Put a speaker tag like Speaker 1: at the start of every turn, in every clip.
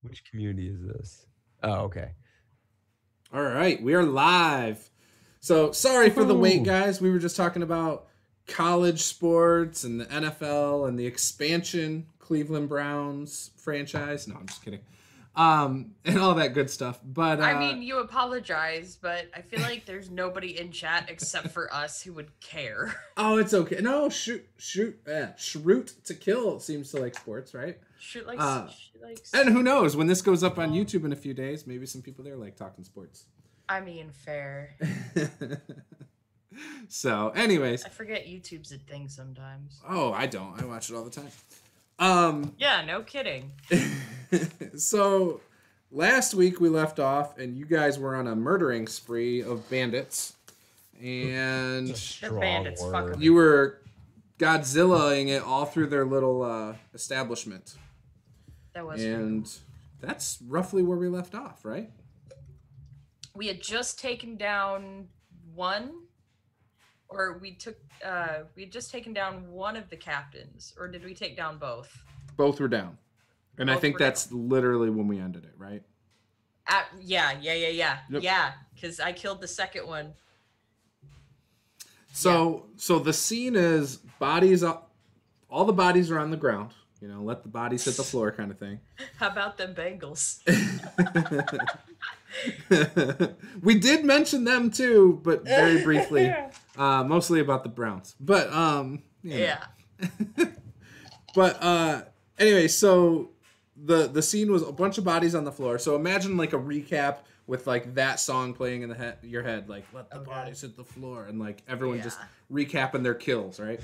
Speaker 1: Which community is this? Oh, okay.
Speaker 2: All right, we are live. So sorry for the wait, guys. We were just talking about college sports and the NFL and the expansion Cleveland Browns franchise. No, I'm just kidding. And all that good stuff. But
Speaker 3: I mean, you apologize, but I feel like there's nobody in chat except for us who would care.
Speaker 2: Oh, it's okay. No, shoot to kill seems to like sports, right?
Speaker 3: Shoot like,
Speaker 2: and who knows, when this goes up on YouTube in a few days, maybe some people there like talking sports.
Speaker 3: I mean, fair.
Speaker 2: So, anyways,
Speaker 3: I forget YouTube's a thing sometimes.
Speaker 2: Oh, I don't. I watch it all the time.
Speaker 3: Yeah, no kidding.
Speaker 2: So, last week we left off, and you guys were on a murdering spree of bandits, and
Speaker 3: They're bandits. Fuck 'em.
Speaker 2: You were Godzillaing it all through their little establishment.
Speaker 3: That was
Speaker 2: and
Speaker 3: rude.
Speaker 2: That's roughly where we left off, right?
Speaker 3: We had just taken down one, or we had just taken down one of the captains, or did we take down both?
Speaker 2: Both were down. And I think that's literally when we ended it, right?
Speaker 3: Yeah.
Speaker 2: Yep.
Speaker 3: Yeah, because I killed the second one.
Speaker 2: So the scene is bodies up. All the bodies are on the ground. You know, let the bodies hit the floor kind of thing.
Speaker 3: How about them Bengals?
Speaker 2: We did mention them too, but very briefly. Mostly about the Browns. But,
Speaker 3: Yeah.
Speaker 2: But, anyway, so the scene was a bunch of bodies on the floor. So imagine like a recap with like that song playing in your head, like let the bodies hit the floor, and like everyone just recapping their kills, right?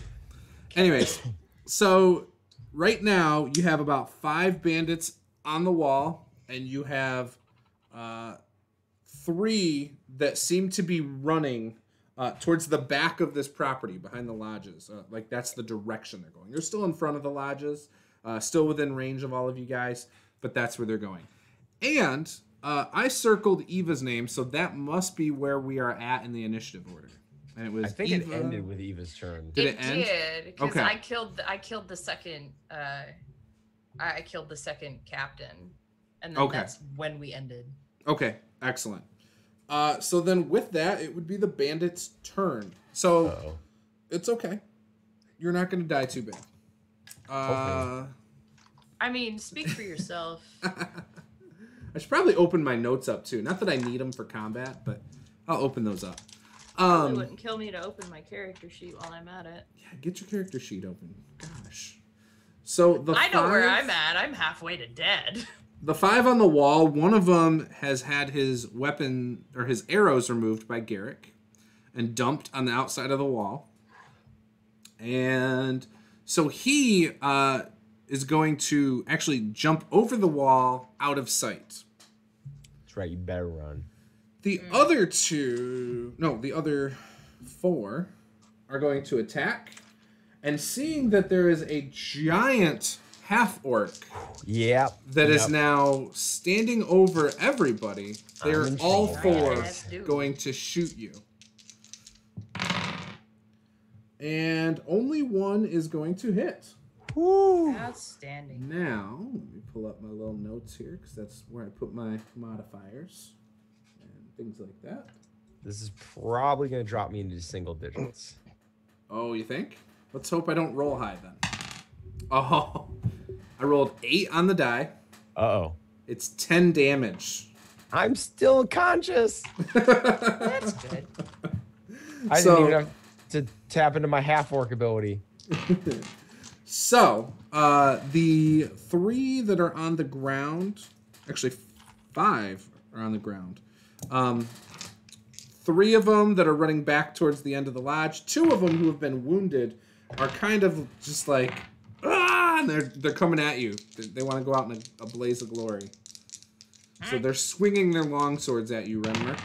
Speaker 2: Anyways, so right now you have about 5 bandits on the wall, and you have 3 that seem to be running towards the back of this property behind the lodges. Like that's the direction they're going. They're still in front of the lodges, still within range of all of you guys, but that's where they're going. And I circled Eva's name, so that must be where we are at in the initiative order. And it was
Speaker 1: I think
Speaker 2: Eva.
Speaker 1: it ended with Eva's turn.
Speaker 2: Did it end?
Speaker 3: Did, because
Speaker 2: Okay.
Speaker 3: I killed the second. I killed the second captain, and then that's when we ended.
Speaker 2: Okay, excellent. So then with that, it would be the bandit's turn. So it's okay. You're not going to die too bad.
Speaker 3: I mean, speak for yourself.
Speaker 2: I should probably open my notes up too. Not that I need them for combat, but I'll open those up.
Speaker 3: It wouldn't kill me to open my character sheet while I'm at it.
Speaker 2: Yeah, get your character sheet open. Gosh. So
Speaker 3: I know where I'm at. I'm halfway to dead.
Speaker 2: The 5 on the wall, one of them has had his weapon or his arrows removed by Garrick and dumped on the outside of the wall. And so he is going to actually jump over the wall out of sight.
Speaker 1: That's right, you better run.
Speaker 2: The other 4 are going to attack. And seeing that there is a giant half-orc that is now standing over everybody, they're all 4 going to shoot you. And only one is going to hit.
Speaker 1: Woo!
Speaker 3: Outstanding.
Speaker 2: Now, let me pull up my little notes here, because that's where I put my modifiers and things like that.
Speaker 1: This is probably going to drop me into single digits.
Speaker 2: Oh, you think? Let's hope I don't roll high then. Oh, I rolled 8 on the die.
Speaker 1: Uh-oh.
Speaker 2: It's 10 damage.
Speaker 1: I'm still conscious.
Speaker 3: That's good.
Speaker 1: I didn't even have to tap into my half-orc ability.
Speaker 2: So, the 3 that are on the ground, actually 5 are on the ground. 3 of them that are running back towards the end of the lodge. 2 of them who have been wounded are kind of just like, and they're coming at you. They want to go out in a blaze of glory. So they're swinging their long swords at you, Renmer.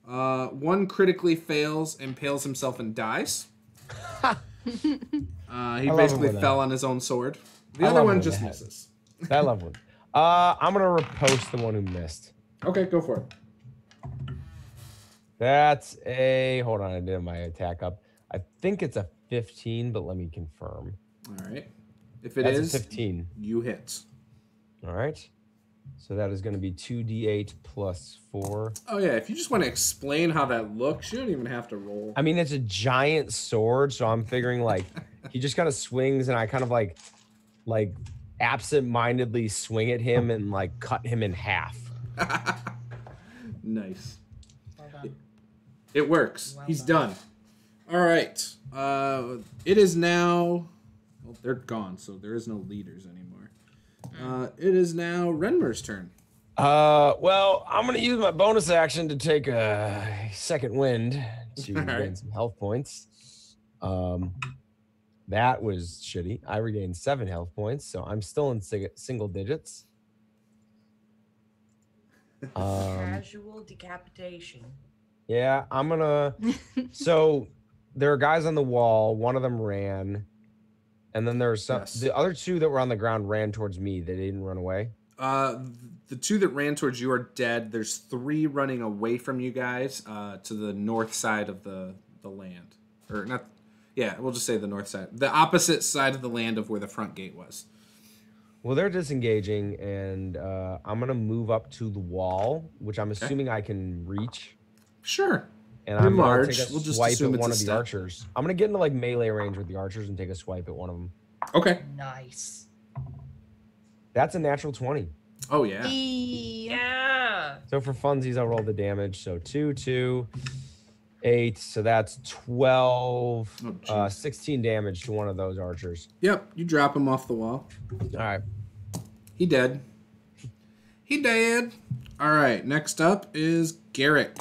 Speaker 2: 1 critically fails, impales himself, and dies. He basically fell on his own sword. The other one just misses.
Speaker 1: I love one. I'm going to repost the one who missed.
Speaker 2: Okay, go for it.
Speaker 1: That's a... Hold on, I did my attack up. I think it's a 15, but let me confirm.
Speaker 2: All right. If it
Speaker 1: That's
Speaker 2: is,
Speaker 1: a 15.
Speaker 2: You hit.
Speaker 1: All right. So that is going to be 2d8 plus 4.
Speaker 2: Oh yeah, if you just want to explain how that looks, you don't even have to roll.
Speaker 1: I mean, it's a giant sword, so I'm figuring like he just kind of swings, and I kind of like absent-mindedly swing at him and like cut him in half.
Speaker 2: Nice.
Speaker 3: Well done.
Speaker 2: It works.
Speaker 3: Well
Speaker 2: He's
Speaker 3: done.
Speaker 2: done. All right. It is now. Well, they're gone, so there is no leaders anymore. It is now Renmer's turn.
Speaker 1: Well, I'm gonna use my bonus action to take a second wind to
Speaker 2: All right.
Speaker 1: gain some health points. That was shitty. I regained 7 health points, so I'm still in single digits.
Speaker 3: Casual decapitation.
Speaker 1: Yeah, I'm gonna. So there are guys on the wall. One of them ran, and then there's some.
Speaker 2: Yes.
Speaker 1: The other 2 that were on the ground ran towards me. They didn't run away.
Speaker 2: The 2 that ran towards you are dead. There's 3 running away from you guys to the north side of the land. Or not. Yeah, we'll just say the north side. The opposite side of the land of where the front gate was.
Speaker 1: Well, they're disengaging, and I'm gonna move up to the wall, which I'm assuming I can reach.
Speaker 2: Sure.
Speaker 1: And
Speaker 2: You're
Speaker 1: I'm gonna
Speaker 2: large.
Speaker 1: take a
Speaker 2: We'll just
Speaker 1: swipe
Speaker 2: assume
Speaker 1: at
Speaker 2: it's
Speaker 1: one
Speaker 2: a
Speaker 1: of the
Speaker 2: step.
Speaker 1: archers. I'm gonna get into like melee range with the archers and take a swipe at one of them.
Speaker 2: Okay.
Speaker 3: Nice.
Speaker 1: That's a natural 20.
Speaker 2: Oh, yeah.
Speaker 3: Yeah.
Speaker 1: So for funsies, I'll roll the damage. So 2, 2, 8. So that's 12,
Speaker 2: Oh, geez.
Speaker 1: 16 damage to one of those archers.
Speaker 2: Yep, you drop him off the wall.
Speaker 1: All right.
Speaker 2: He dead. He dead. All right, next up is Garrick.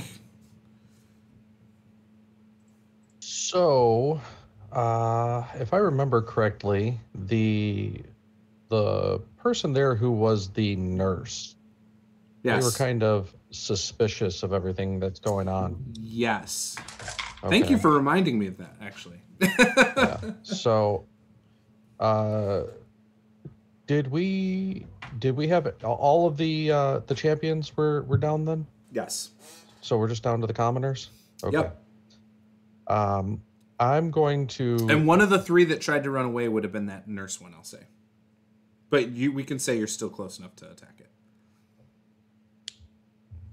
Speaker 4: So, if I remember correctly, the person there who was the nurse,
Speaker 2: Yes.
Speaker 4: they were kind of suspicious of everything that's going on.
Speaker 2: Yes. Thank you
Speaker 4: Okay.
Speaker 2: for reminding me of that, actually.
Speaker 4: Yeah. So, did we have all of the champions were down then?
Speaker 2: Yes.
Speaker 4: So we're just down to the commoners. Okay.
Speaker 2: Yep.
Speaker 4: I'm going to.
Speaker 2: And one of the 3 that tried to run away would have been that nurse one, I'll say. But we can say you're still close enough to attack it.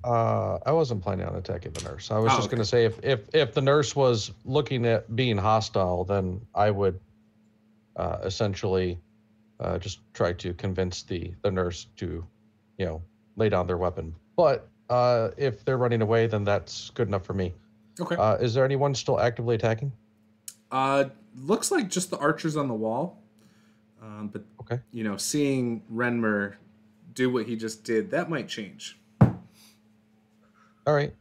Speaker 4: I wasn't planning on attacking the nurse. I was just
Speaker 2: okay.
Speaker 4: going to say if the nurse was looking at being hostile, then I would essentially just try to convince the nurse to, lay down their weapon. But if they're running away, then that's good enough for me.
Speaker 2: Okay.
Speaker 4: Is there anyone still actively attacking?
Speaker 2: Looks like just the archers on the wall. But,
Speaker 4: Okay.
Speaker 2: Seeing Renmer do what he just did, that might change.
Speaker 4: All right.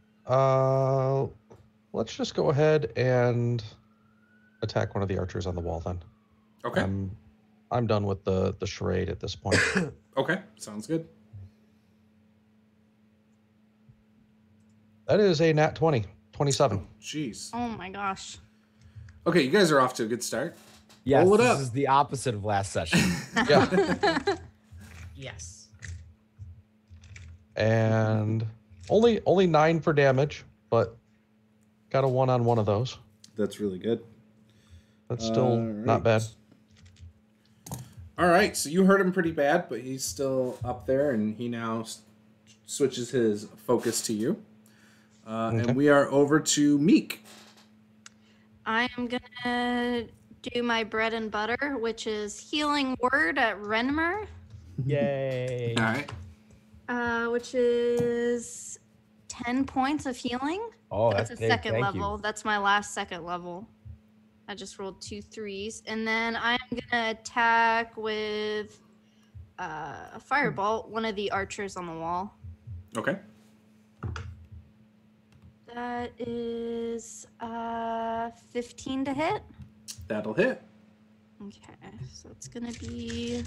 Speaker 4: Let's just go ahead and attack one of the archers on the wall then.
Speaker 2: Okay.
Speaker 4: I'm done with the charade at this point.
Speaker 2: Okay. Sounds good.
Speaker 4: That is a nat 20, 27.
Speaker 2: Jeez.
Speaker 5: Oh my gosh.
Speaker 2: Okay, you guys are off to a good start.
Speaker 1: Yes,
Speaker 2: Roll it
Speaker 1: this
Speaker 2: up.
Speaker 1: is the opposite of last session.
Speaker 4: Yeah.
Speaker 3: Yes.
Speaker 4: And only 9 for damage, but got a 1 on one of those.
Speaker 2: That's really good.
Speaker 4: That's still not bad.
Speaker 2: All right, so you hurt him pretty bad, but he's still up there, and he now switches his focus to you.
Speaker 4: Okay.
Speaker 2: And we are over to Meek.
Speaker 5: I am gonna do my bread and butter, which is healing word at Renmer,
Speaker 1: Yay.
Speaker 2: All right.
Speaker 5: which is 10 points of healing.
Speaker 1: Oh,
Speaker 5: That's
Speaker 1: that's
Speaker 5: a
Speaker 1: big.
Speaker 5: second
Speaker 1: Thank
Speaker 5: level.
Speaker 1: you.
Speaker 5: That's my last second level. I just rolled 2 3s. And then I'm gonna attack with a firebolt, one of the archers on the wall.
Speaker 2: Okay.
Speaker 5: That is 15 to hit.
Speaker 2: That'll hit.
Speaker 5: Okay, so it's gonna be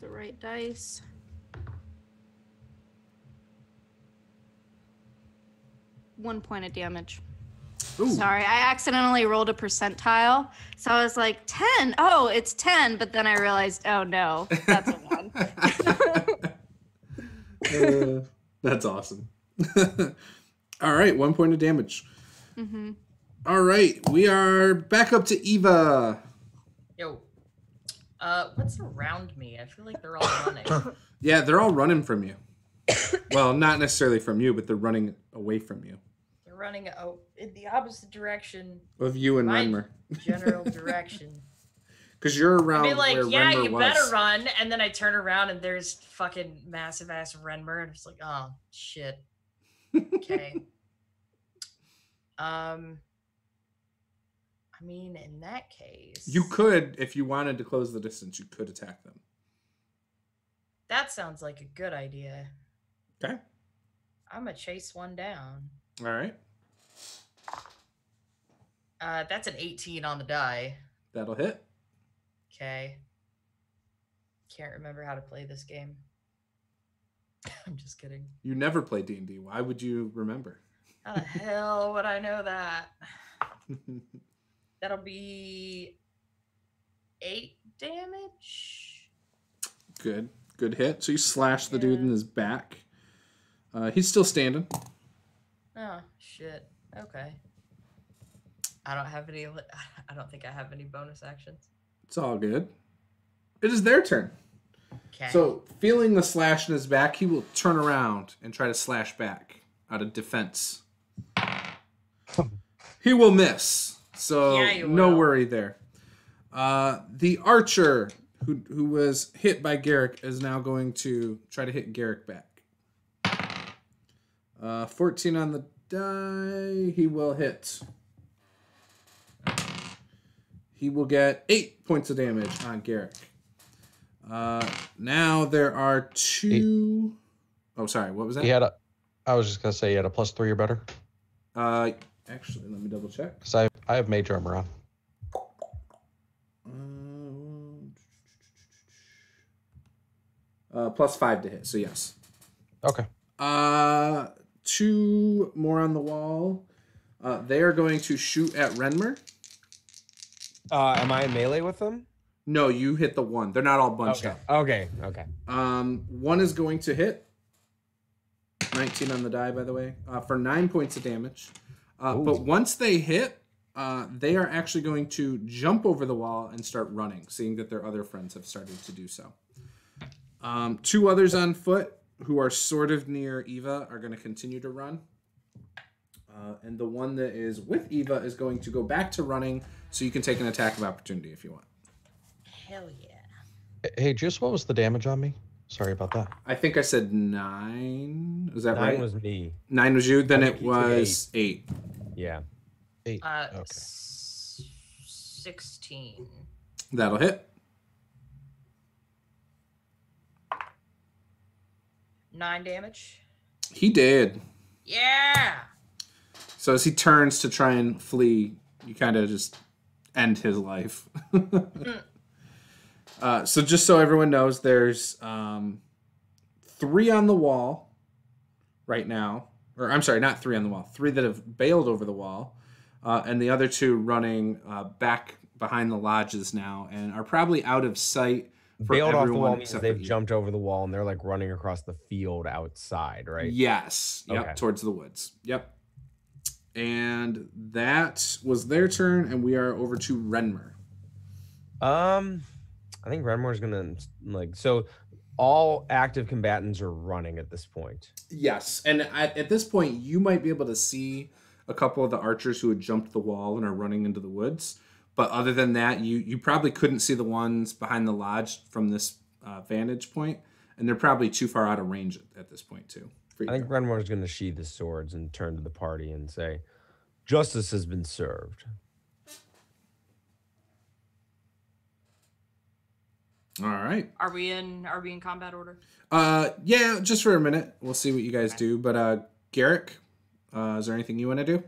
Speaker 5: the right dice. One point of damage.
Speaker 2: Ooh.
Speaker 5: Sorry, I accidentally rolled a percentile. So I was like, 10. Oh, it's 10. But then I realized, oh no, that's a 1.
Speaker 2: That's awesome. All right, 1 point of damage.
Speaker 5: Mm-hmm.
Speaker 2: All right, we are back up to Eva.
Speaker 3: Yo. What's around me? I feel like they're all running.
Speaker 2: Yeah, they're all running from you. Well, not necessarily from you, but they're running away from you.
Speaker 3: They're running in the opposite direction.
Speaker 2: Of you and
Speaker 3: My
Speaker 2: Renmer.
Speaker 3: general direction.
Speaker 2: Because you're around
Speaker 3: I mean, like,
Speaker 2: where
Speaker 3: yeah,
Speaker 2: Renmer
Speaker 3: you
Speaker 2: was.
Speaker 3: better run. And then I turn around and there's fucking massive ass Renmer, and I'm just like, oh shit. Okay. I mean, in that case,
Speaker 2: You could, if you wanted to close the distance, you could attack them.
Speaker 3: that sounds like a good idea.
Speaker 2: Okay.
Speaker 3: I'm gonna chase one down.
Speaker 2: All right.
Speaker 3: That's an 18 on the die.
Speaker 2: That'll hit.
Speaker 3: Okay. Can't remember how to play this game. I'm just kidding.
Speaker 2: You never play D&D. Why would you remember?
Speaker 3: How the hell would I know that? That'll be 8 damage.
Speaker 2: Good. Good hit. So you slash the dude in his back. He's still standing.
Speaker 3: Oh, shit. Okay. I don't think I have any bonus actions.
Speaker 2: It's all good. It is their turn.
Speaker 3: Okay.
Speaker 2: So, feeling the slash in his back, he will turn around and try to slash back out of defense. He will miss. So,
Speaker 3: Yeah, you
Speaker 2: no
Speaker 3: will.
Speaker 2: worry there. The archer who was hit by Garrick is now going to try to hit Garrick back. 14 on the die. He will hit. He will get 8 points of damage on Garrick. Now there are 2. Oh, sorry. What was that?
Speaker 4: I was just gonna say he had a +3 or better.
Speaker 2: Actually, let me double check.
Speaker 4: Because I have mage armor on.
Speaker 2: +5 to hit. So yes.
Speaker 4: Okay.
Speaker 2: 2 more on the wall. They are going to shoot at Renmer.
Speaker 1: Am I in melee with them?
Speaker 2: No, you hit the one. They're not all bunched
Speaker 1: Okay.
Speaker 2: up.
Speaker 1: Okay. Okay.
Speaker 2: One is going to hit. 19 on the die, by the way, for 9 points of damage. But once they hit, they are actually going to jump over the wall and start running, seeing that their other friends have started to do so. 2 others on foot who are sort of near Eva are going to continue to run. And the one that is with Eva is going to go back to running, so you can take an attack of opportunity if you want.
Speaker 3: Hell yeah.
Speaker 4: Hey, Juice, what was the damage on me? Sorry about that.
Speaker 2: I think I said 9. Is that
Speaker 1: 9
Speaker 2: right?
Speaker 1: was me.
Speaker 2: 9 was you. Then
Speaker 1: I
Speaker 2: it
Speaker 1: think you said
Speaker 2: was 8.
Speaker 1: Yeah.
Speaker 4: 8. Okay.
Speaker 3: 16.
Speaker 2: That'll hit.
Speaker 3: 9 damage.
Speaker 2: He did.
Speaker 3: Yeah.
Speaker 2: So as he turns to try and flee, you kind of just end his life. So just so everyone knows, there's 3 on the wall right now. Or I'm sorry, not 3 on the wall. 3 that have bailed over the wall. And the other 2 running back behind the lodges now and are probably out of sight for
Speaker 1: Bailed off the
Speaker 2: everyone
Speaker 1: wall means
Speaker 2: except
Speaker 1: they've
Speaker 2: for you.
Speaker 1: jumped over the wall and they're like running across the field outside, right?
Speaker 2: Yes. Yep.
Speaker 1: Okay.
Speaker 2: Towards the woods. Yep. And that was their turn, and we are over to Renmer.
Speaker 1: I think Renmore's gonna so all active combatants are running at this point.
Speaker 2: Yes, and at this point, you might be able to see a couple of the archers who had jumped the wall and are running into the woods. But other than that, you probably couldn't see the ones behind the lodge from this vantage point, and they're probably too far out of range at this point too.
Speaker 1: I think Renmore's gonna sheathe his swords and turn to the party and say, "Justice has been served."
Speaker 2: All right.
Speaker 3: Are we in combat order?
Speaker 2: Yeah, just for a minute. We'll see what you guys do. But Garrick, is there anything you want to do?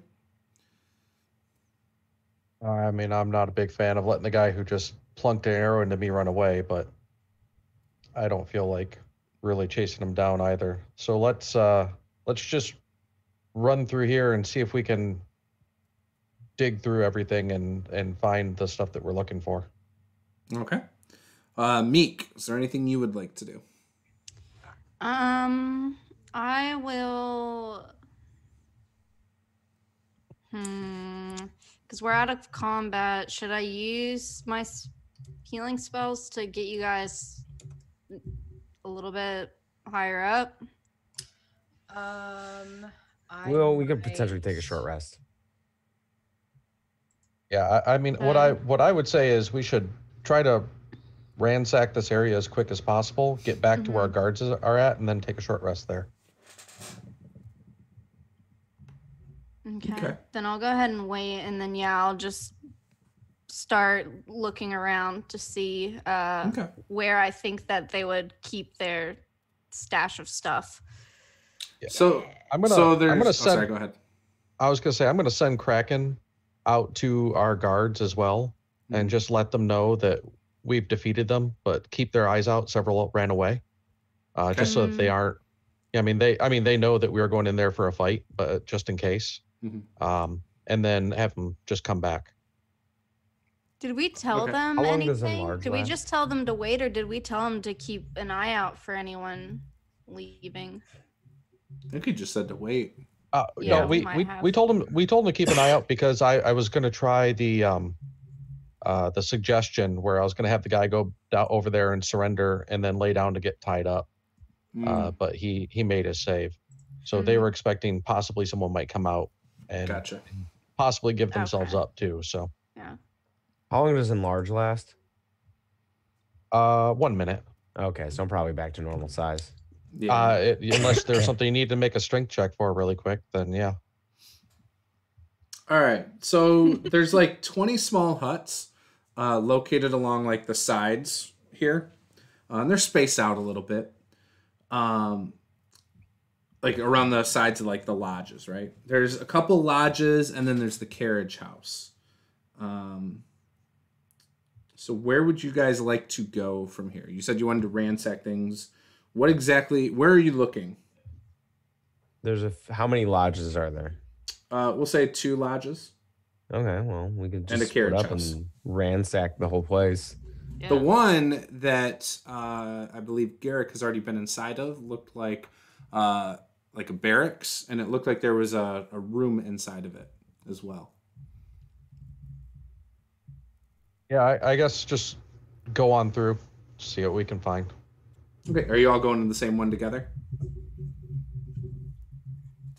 Speaker 4: I mean, I'm not a big fan of letting the guy who just plunked an arrow into me run away, but I don't feel like really chasing him down either. So let's just run through here and see if we can dig through everything and find the stuff that we're looking for.
Speaker 2: Okay. Meek, is there anything you would like to do?
Speaker 5: I will. Because we're out of combat. Should I use my healing spells to get you guys a little bit higher up?
Speaker 1: Well, we could potentially take a short rest.
Speaker 4: Yeah, I mean, what I would say is we should try to ransack this area as quick as possible, get back to where our guards are at, and then take a short rest there.
Speaker 5: Okay. Then I'll go ahead and wait, and then I'll just start looking around to see where I think that they would keep their stash of stuff.
Speaker 4: Yeah.
Speaker 2: So
Speaker 4: I'm gonna send.
Speaker 2: sorry, go ahead.
Speaker 4: I was gonna say I'm gonna send Kraken out to our guards as well, and just let them know that we've defeated them, but keep their eyes out. Several ran away, just so that they aren't. I mean, they know that we are going in there for a fight, but just in case. And then have them just come back.
Speaker 5: Did we tell them
Speaker 1: How long does
Speaker 5: anything?
Speaker 1: enlarge
Speaker 5: Did we
Speaker 1: last?
Speaker 5: just tell them to wait, or did we tell them to keep an eye out for anyone leaving?
Speaker 2: I think you just said to wait.
Speaker 4: No, we told them to keep an eye out because I was going to try the suggestion where I was going to have the guy go down over there and surrender and then lay down to get tied up. But he made his save, so they were expecting possibly someone might come out and possibly give themselves up too. So
Speaker 5: yeah.
Speaker 1: How long does enlarge last?
Speaker 4: 1 minute.
Speaker 1: Okay, so I'm probably back to normal size.
Speaker 2: Yeah.
Speaker 4: Unless there's something you need to make a strength check for really quick, then yeah.
Speaker 2: All right. So there's like 20 small huts located along like the sides here. And they're spaced out a little bit. Like around the sides of like the lodges, right? There's a couple lodges and then there's the carriage house. So where would you guys like to go from here? You said you wanted to ransack things. Where are you looking?
Speaker 1: There's how many lodges are there?
Speaker 2: We'll say 2 lodges.
Speaker 1: Okay, well, we could just
Speaker 2: And a
Speaker 1: split
Speaker 2: carriage
Speaker 1: up
Speaker 2: house.
Speaker 1: and ransack the whole place.
Speaker 3: Yeah.
Speaker 2: The one that I believe Garrick has already been inside of looked like a barracks, and it looked like there was a room inside of it as well.
Speaker 4: Yeah, I guess just go on through, see what we can find.
Speaker 2: Okay, are you all going to the same one together?
Speaker 5: I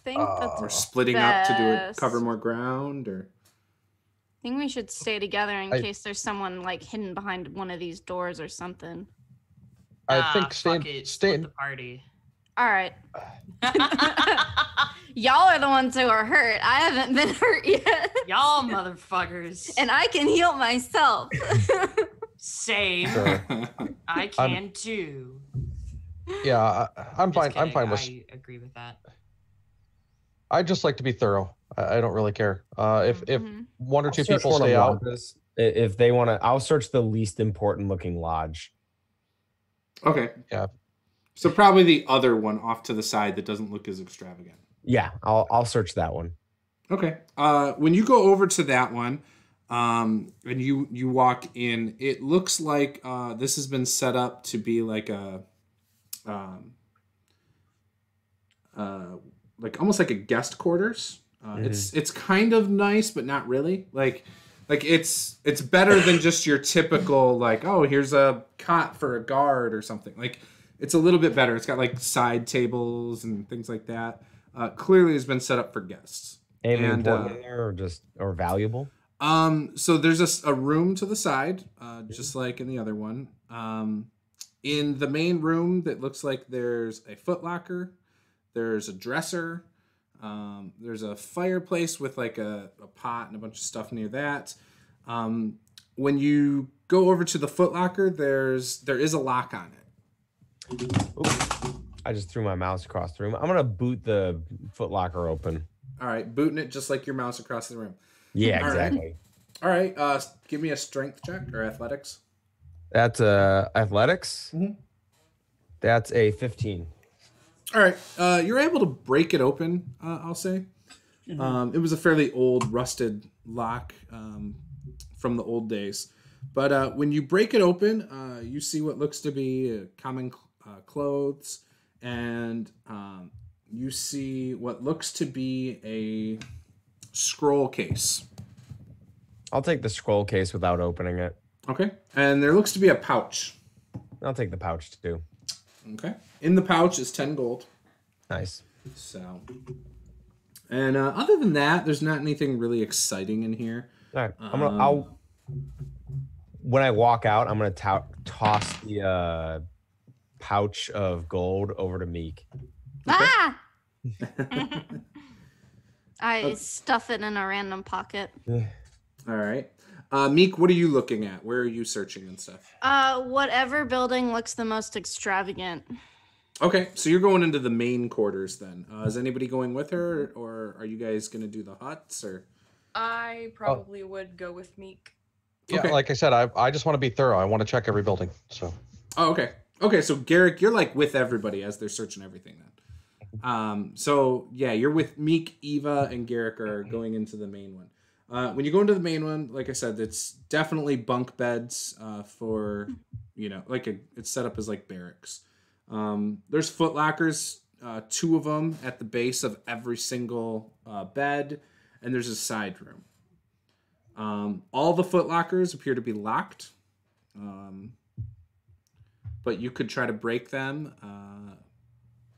Speaker 5: think that's
Speaker 2: Or splitting up to do it,
Speaker 5: best.
Speaker 2: cover more ground, or?
Speaker 5: I think we should stay together in case there's someone like hidden behind one of these doors or something.
Speaker 4: I think
Speaker 3: fuck it, split the party.
Speaker 5: All right. Y'all are the ones who are hurt. I haven't been hurt yet.
Speaker 3: Y'all motherfuckers.
Speaker 5: And I can heal myself.
Speaker 3: Same.
Speaker 4: Sure.
Speaker 3: I can too.
Speaker 4: Yeah, I'm fine. I'm fine with.
Speaker 3: I agree with that.
Speaker 4: I just like to be thorough. I don't really care. If one or two people
Speaker 1: Search one
Speaker 4: stay
Speaker 1: of
Speaker 4: out,
Speaker 1: lodges. If they want to, I'll search the least important looking lodge.
Speaker 2: Okay.
Speaker 4: Yeah.
Speaker 2: So probably the other one off to the side that doesn't look as extravagant.
Speaker 1: Yeah, I'll search that one.
Speaker 2: Okay. When you go over to that one, and you walk in, it looks like this has been set up to be like a like almost like a guest quarters. It's kind of nice, but not really. Like it's better than just your typical like, oh, here's a cot for a guard or something. Like it's a little bit better. It's got like side tables and things like that. Clearly has been set up for guests.
Speaker 1: Anything important in there or valuable?
Speaker 2: So there's a room to the side, just like in the other one. In the main room that looks like there's a footlocker, there's a dresser, there's a fireplace with like a pot and a bunch of stuff near that. When you go over to the footlocker, there is a lock on it.
Speaker 1: Ooh, I just threw my mouse across the room. I'm gonna boot the footlocker open.
Speaker 2: All right, booting it just like your mouse across the room.
Speaker 1: Yeah,
Speaker 2: All
Speaker 1: exactly.
Speaker 2: All right, give me a strength check or athletics.
Speaker 1: That's athletics.
Speaker 2: Mm-hmm.
Speaker 1: That's a 15.
Speaker 2: All right, you're able to break it open. I'll say it was a fairly old, rusted lock from the old days. But when you break it open, you see what looks to be common clothes, and you see what looks to be a scroll case.
Speaker 1: I'll take the scroll case without opening it.
Speaker 2: Okay. And there looks to be a pouch.
Speaker 1: I'll take the pouch too.
Speaker 2: Okay. In the pouch is 10 gold.
Speaker 1: Nice.
Speaker 2: So, and other than that, there's not anything really exciting in here.
Speaker 1: All right. I'll when I walk out, I'm gonna toss the pouch of gold over to Meek.
Speaker 5: Ah! I stuff it in a random pocket.
Speaker 2: All right. Meek, what are you looking at? Where are you searching and stuff?
Speaker 5: Whatever building looks the most extravagant.
Speaker 2: Okay, so you're going into the main quarters then. Is anybody going with her, or are you guys going to do the huts, or?
Speaker 3: I probably would go with Meek.
Speaker 4: Yeah,
Speaker 2: Okay.
Speaker 4: like I said, I just want to be thorough. I want to check every building. So.
Speaker 2: Oh, okay. Okay, so Garrick, you're like with everybody as they're searching everything then. So yeah, you're with Meek, Eva, and Garrick are going into the main one. When you go into the main one, like I said, it's definitely bunk beds for, it's set up as like barracks. There's foot lockers, 2 of them at the base of every single bed, and there's a side room. All the foot lockers appear to be locked, but you could try to break them.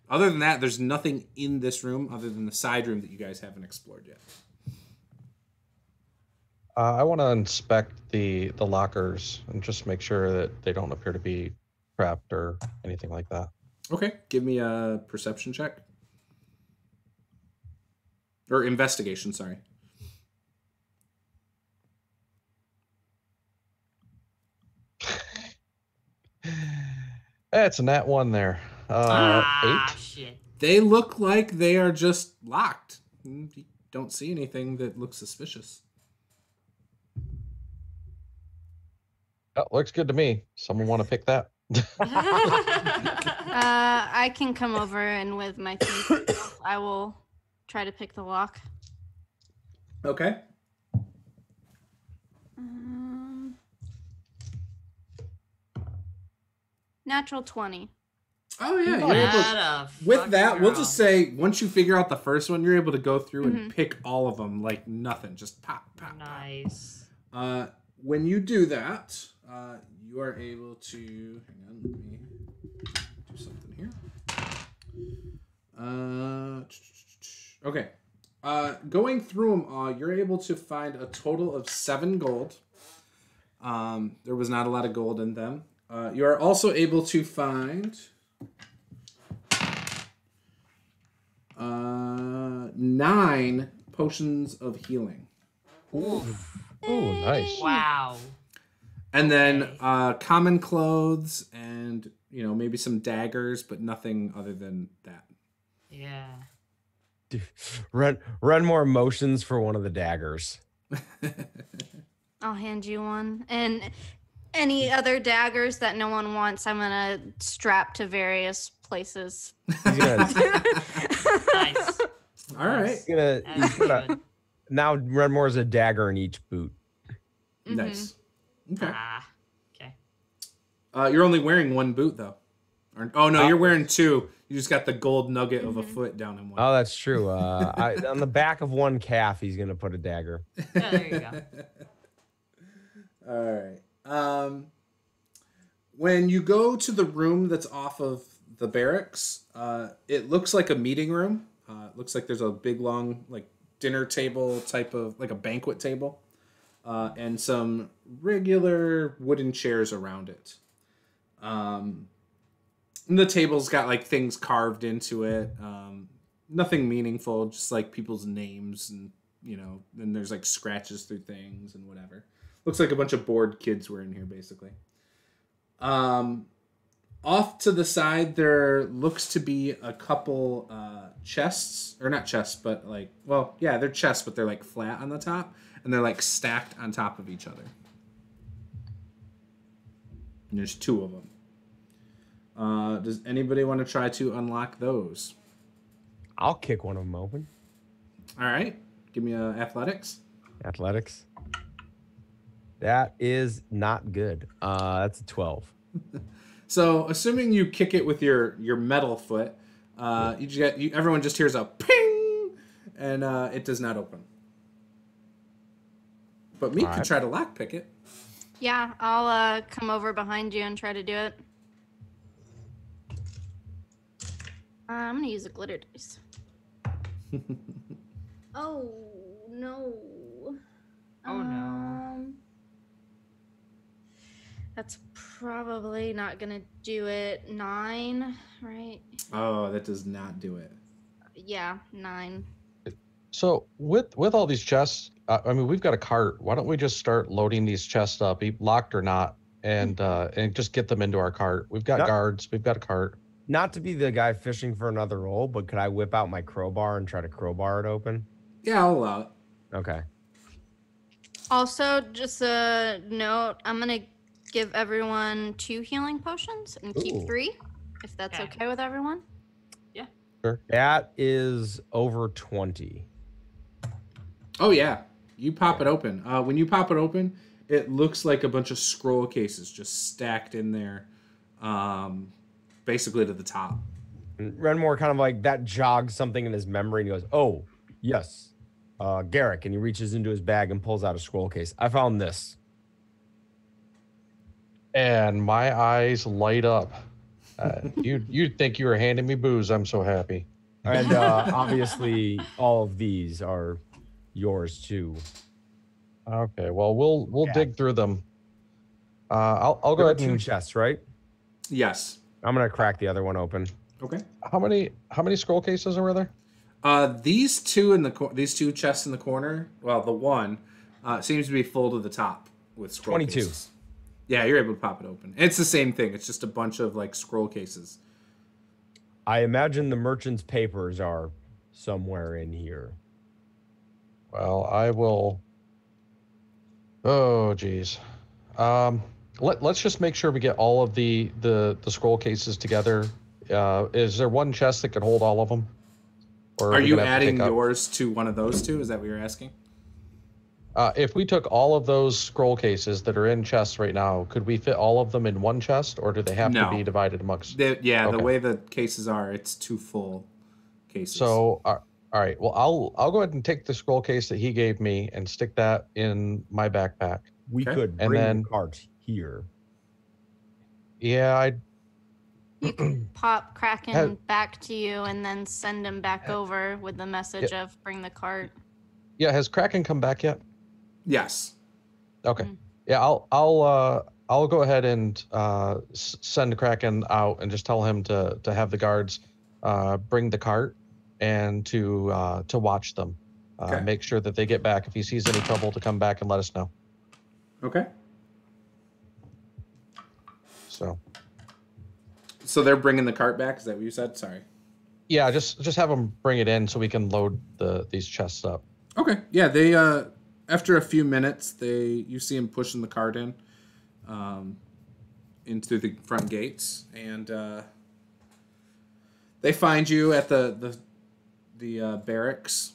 Speaker 2: Other than that, there's nothing in this room other than the side room that you guys haven't explored yet.
Speaker 4: I want to inspect the lockers and just make sure that they don't appear to be trapped or anything like that.
Speaker 2: Okay, give me a perception check. Or investigation, sorry.
Speaker 4: It's a nat 1 there. 8.
Speaker 3: Shit.
Speaker 2: They look like they are just locked. You don't see anything that looks suspicious.
Speaker 4: Oh, looks good to me. Someone want to pick that?
Speaker 5: I can come over and with my feet, I will try to pick the lock.
Speaker 2: Okay.
Speaker 5: Natural 20.
Speaker 2: Oh yeah, you're able with that, we'll just say once you figure out the first one, you're able to go through and pick all of them like nothing, just pop.
Speaker 3: Nice.
Speaker 2: When you do that, you are able to hang on, let me do something here. Okay. Going through them all, you're able to find a total of 7 gold. There was not a lot of gold in them. You are also able to find 9 potions of healing.
Speaker 4: Ooh, nice.
Speaker 3: Wow.
Speaker 2: And then common clothes and, maybe some daggers, but nothing other than that.
Speaker 3: Yeah.
Speaker 1: Run more motions for one of the daggers.
Speaker 5: I'll hand you one. And any other daggers that no one wants, I'm gonna strap to various places.
Speaker 3: Nice.
Speaker 2: All right.
Speaker 1: He's gonna now Renmore is a dagger in each boot.
Speaker 2: Nice. Okay.
Speaker 3: Okay.
Speaker 2: You're only wearing 1 boot though. Oh no, you're wearing 2. You just got the gold nugget of a foot down in one.
Speaker 1: Oh, that's true. On the back of one calf, he's gonna put a dagger.
Speaker 3: Yeah, there you go.
Speaker 2: All right. When you go to the room that's off of the barracks, it looks like a meeting room. It looks like there's a big long like dinner table type of like a banquet table, and some regular wooden chairs around it. And the table's got like things carved into it. Nothing meaningful, just like people's names and then there's like scratches through things and whatever. Looks like a bunch of bored kids were in here, basically. Off to the side, there looks to be a couple chests, or not chests, but they're chests, but they're like flat on the top, and they're like stacked on top of each other. And there's 2 of them. Does anybody want to try to unlock those?
Speaker 1: I'll kick one of them open.
Speaker 2: All right, give me athletics.
Speaker 1: Athletics. That is not good. That's a 12.
Speaker 2: So, assuming you kick it with your metal foot, everyone just hears a ping, and it does not open. But me could try to lockpick it.
Speaker 5: Yeah, I'll come over behind you and try to do it. I'm gonna use a glitter dice. Oh no.
Speaker 3: Oh, no.
Speaker 5: That's probably not gonna do it. 9, right?
Speaker 2: Oh, that does not do it.
Speaker 5: Yeah, 9.
Speaker 4: So with all these chests, I mean, we've got a cart. Why don't we just start loading these chests up, locked or not, and just get them into our cart? We've got guards. We've got a cart.
Speaker 1: Not to be the guy fishing for another roll, but could I whip out my crowbar and try to crowbar it open?
Speaker 2: Yeah, I'll allow it.
Speaker 1: Okay.
Speaker 5: Also, just a note, I'm gonna give everyone 2 healing potions and keep
Speaker 1: Ooh.
Speaker 5: 3, if that's okay with everyone.
Speaker 3: Yeah.
Speaker 4: Sure.
Speaker 1: That is over 20.
Speaker 2: Oh yeah, you pop it open. When you pop it open, it looks like a bunch of scroll cases just stacked in there, basically to the top.
Speaker 1: And Renmore kind of like that jogs something in his memory and he goes, "Oh, yes, Garrick," and he reaches into his bag and pulls out a scroll case. I found this.
Speaker 4: And my eyes light up. You'd think you were handing me booze. I'm so happy.
Speaker 1: And obviously, all of these are yours too.
Speaker 4: Okay, well we'll dig through them. I'll go
Speaker 1: There are
Speaker 4: ahead
Speaker 1: 2
Speaker 4: and
Speaker 1: chests, right?
Speaker 2: Yes.
Speaker 1: I'm gonna crack the other one open.
Speaker 2: Okay.
Speaker 4: how many scroll cases are there?
Speaker 2: These two these 2 chests in the corner. Well, the one seems to be full to the top with scroll
Speaker 1: 22.
Speaker 2: cases. Yeah, you're able to pop it open. It's the same thing. It's just a bunch of like scroll cases.
Speaker 1: I imagine the merchant's papers are somewhere in here.
Speaker 4: Well, I will. Oh, geez. Let's just make sure we get all of the scroll cases together. Is there one chest that could hold all of them? Or
Speaker 2: Are you
Speaker 4: gonna have to
Speaker 2: adding
Speaker 4: pick up-
Speaker 2: yours to one of those 2? Is that what you're asking?
Speaker 4: If we took all of those scroll cases that are in chests right now, could we fit all of them in one chest, or do they have to
Speaker 2: No.
Speaker 4: be divided amongst?
Speaker 2: The
Speaker 4: Okay.
Speaker 2: way the cases are, it's 2 full cases.
Speaker 4: So, all right. Well, I'll go ahead and take the scroll case that he gave me and stick that in my backpack.
Speaker 1: We
Speaker 2: Okay.
Speaker 1: could
Speaker 4: And
Speaker 1: bring
Speaker 4: then-
Speaker 1: the cart here.
Speaker 4: Yeah,
Speaker 5: You can pop Kraken
Speaker 4: Have-
Speaker 5: back to you and then send him back over with the message of bring the cart.
Speaker 4: yeah. Has Kraken come back yet?
Speaker 2: Yes.
Speaker 4: Okay.
Speaker 5: Mm.
Speaker 4: Yeah, I'll go ahead and send Kraken out and just tell him to have the guards bring the cart and to watch them.
Speaker 2: Okay.
Speaker 4: Make sure that they get back. If he sees any trouble, to come back and let us know.
Speaker 2: Okay.
Speaker 4: So
Speaker 2: they're bringing the cart back. Is that what you said? Sorry.
Speaker 4: yeah, just have them bring it in so we can load these chests up.
Speaker 2: Okay. Yeah, they after a few minutes, you see them pushing the cart in into the front gates, and they find you at the barracks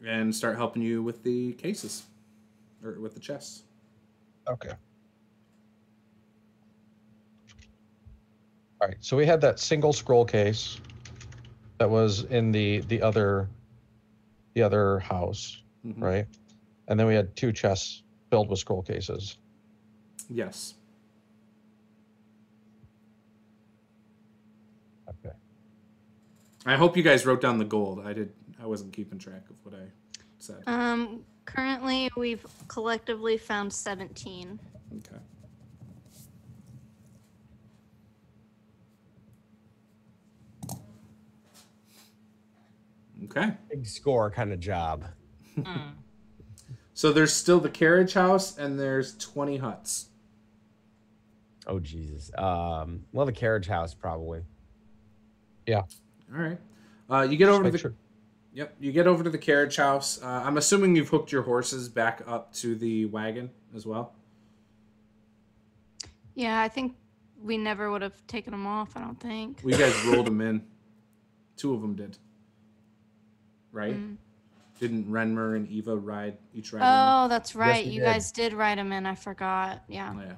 Speaker 2: and start helping you with the cases or with the chests.
Speaker 4: Okay. All right. So we had that single scroll case that was in the other house,
Speaker 2: Mhm.
Speaker 4: right? And then we had 2 chests filled with scroll cases.
Speaker 2: Yes.
Speaker 4: Okay.
Speaker 2: I hope you guys wrote down the gold. I wasn't keeping track of what I said.
Speaker 5: Currently, we've collectively found 17.
Speaker 2: Okay. Okay.
Speaker 1: Big score kind of job.
Speaker 3: Mm.
Speaker 2: So there's still the carriage house, and there's 20 huts.
Speaker 1: Oh Jesus. Well, the carriage house probably.
Speaker 2: All right. You get over to
Speaker 4: Make
Speaker 2: the
Speaker 4: sure.
Speaker 2: Yep, you get over to the carriage house. I'm assuming you've hooked your horses back up to the wagon as well.
Speaker 5: Yeah, I think we never would have taken them off, I don't think.
Speaker 2: Well, you guys rolled them in. 2 of them did. Right?
Speaker 5: Mm.
Speaker 2: Didn't Renmer and Eva each ride?
Speaker 5: Oh, that's right.
Speaker 1: we
Speaker 5: You
Speaker 1: did.
Speaker 5: guys did write them in. I forgot. Yeah.
Speaker 2: Oh, yeah.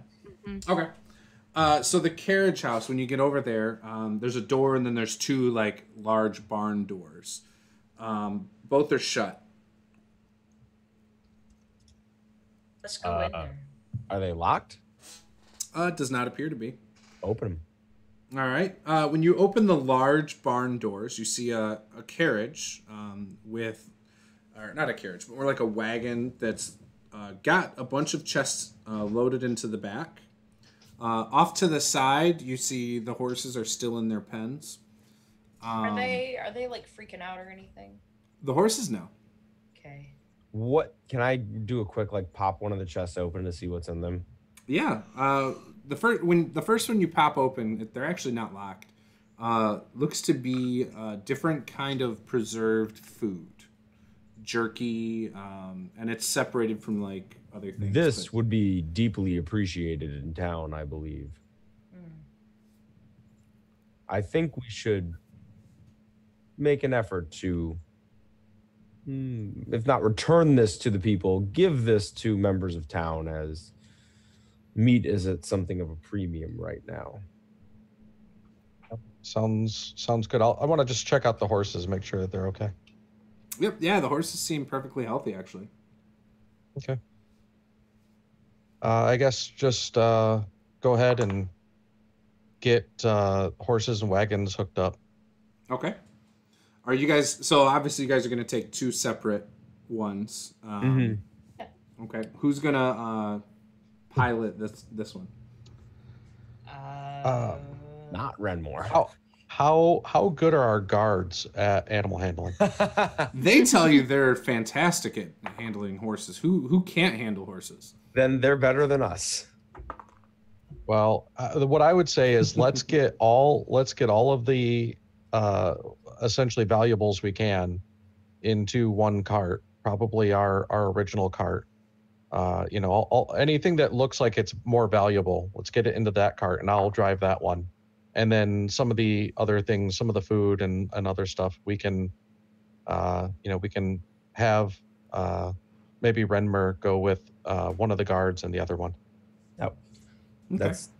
Speaker 5: Mhm.
Speaker 2: Okay. So the carriage house, when you get over there, there's a door and then there's 2 like large barn doors. Both are shut.
Speaker 3: Let's go in there.
Speaker 1: Are they locked?
Speaker 2: It does not appear to be.
Speaker 1: Open them.
Speaker 2: All right. When you open the large barn doors, you see a carriage or not a carriage, but more like a wagon that's got a bunch of chests loaded into the back. Off to the side, you see the horses are still in their pens.
Speaker 3: Are they like freaking out or anything?
Speaker 2: The horses, no.
Speaker 3: Okay.
Speaker 1: What can I do? A quick pop one of the chests open to see what's in them.
Speaker 2: Yeah. The first one you pop open, they're actually not locked. Looks to be a different kind of preserved food, jerky, and it's separated from other things.
Speaker 1: This would be deeply appreciated in town, I believe. I think we should make an effort to, if not return this to the people, give this to members of town, as meat is at something of a premium right now.
Speaker 4: Sounds good. I want to just check out the horses, make sure that they're okay.
Speaker 2: Yep. Yeah, the horses seem perfectly healthy, actually.
Speaker 4: Okay. I guess just go ahead and get horses and wagons hooked up.
Speaker 2: Okay. Are you guys? So obviously, you guys are going to take two separate ones. Okay. Who's gonna pilot this one?
Speaker 1: Not Renmore.
Speaker 4: How good are our guards at animal handling?
Speaker 2: They tell you they're fantastic at handling horses. Who can't handle horses?
Speaker 1: Then they're better than us.
Speaker 4: Well, what I would say is let's get all of the essentially valuables we can into one cart, probably our original cart. Anything that looks like it's more valuable, let's get it into that cart, and I'll drive that one. And then some of the other things, some of the food and other stuff, we can, we can have maybe Renmer go with one of the guards and the other one.
Speaker 1: Yep.
Speaker 2: Okay.
Speaker 1: That's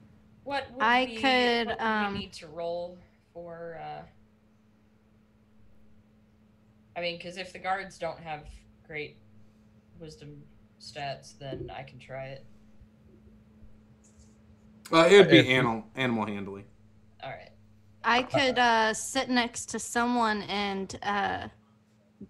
Speaker 3: What would
Speaker 5: I
Speaker 3: we,
Speaker 5: could,
Speaker 3: what would we need to roll for? Because if the guards don't have great wisdom stats, then I can try it.
Speaker 2: It would be animal handling.
Speaker 3: All right.
Speaker 5: I could sit next to someone and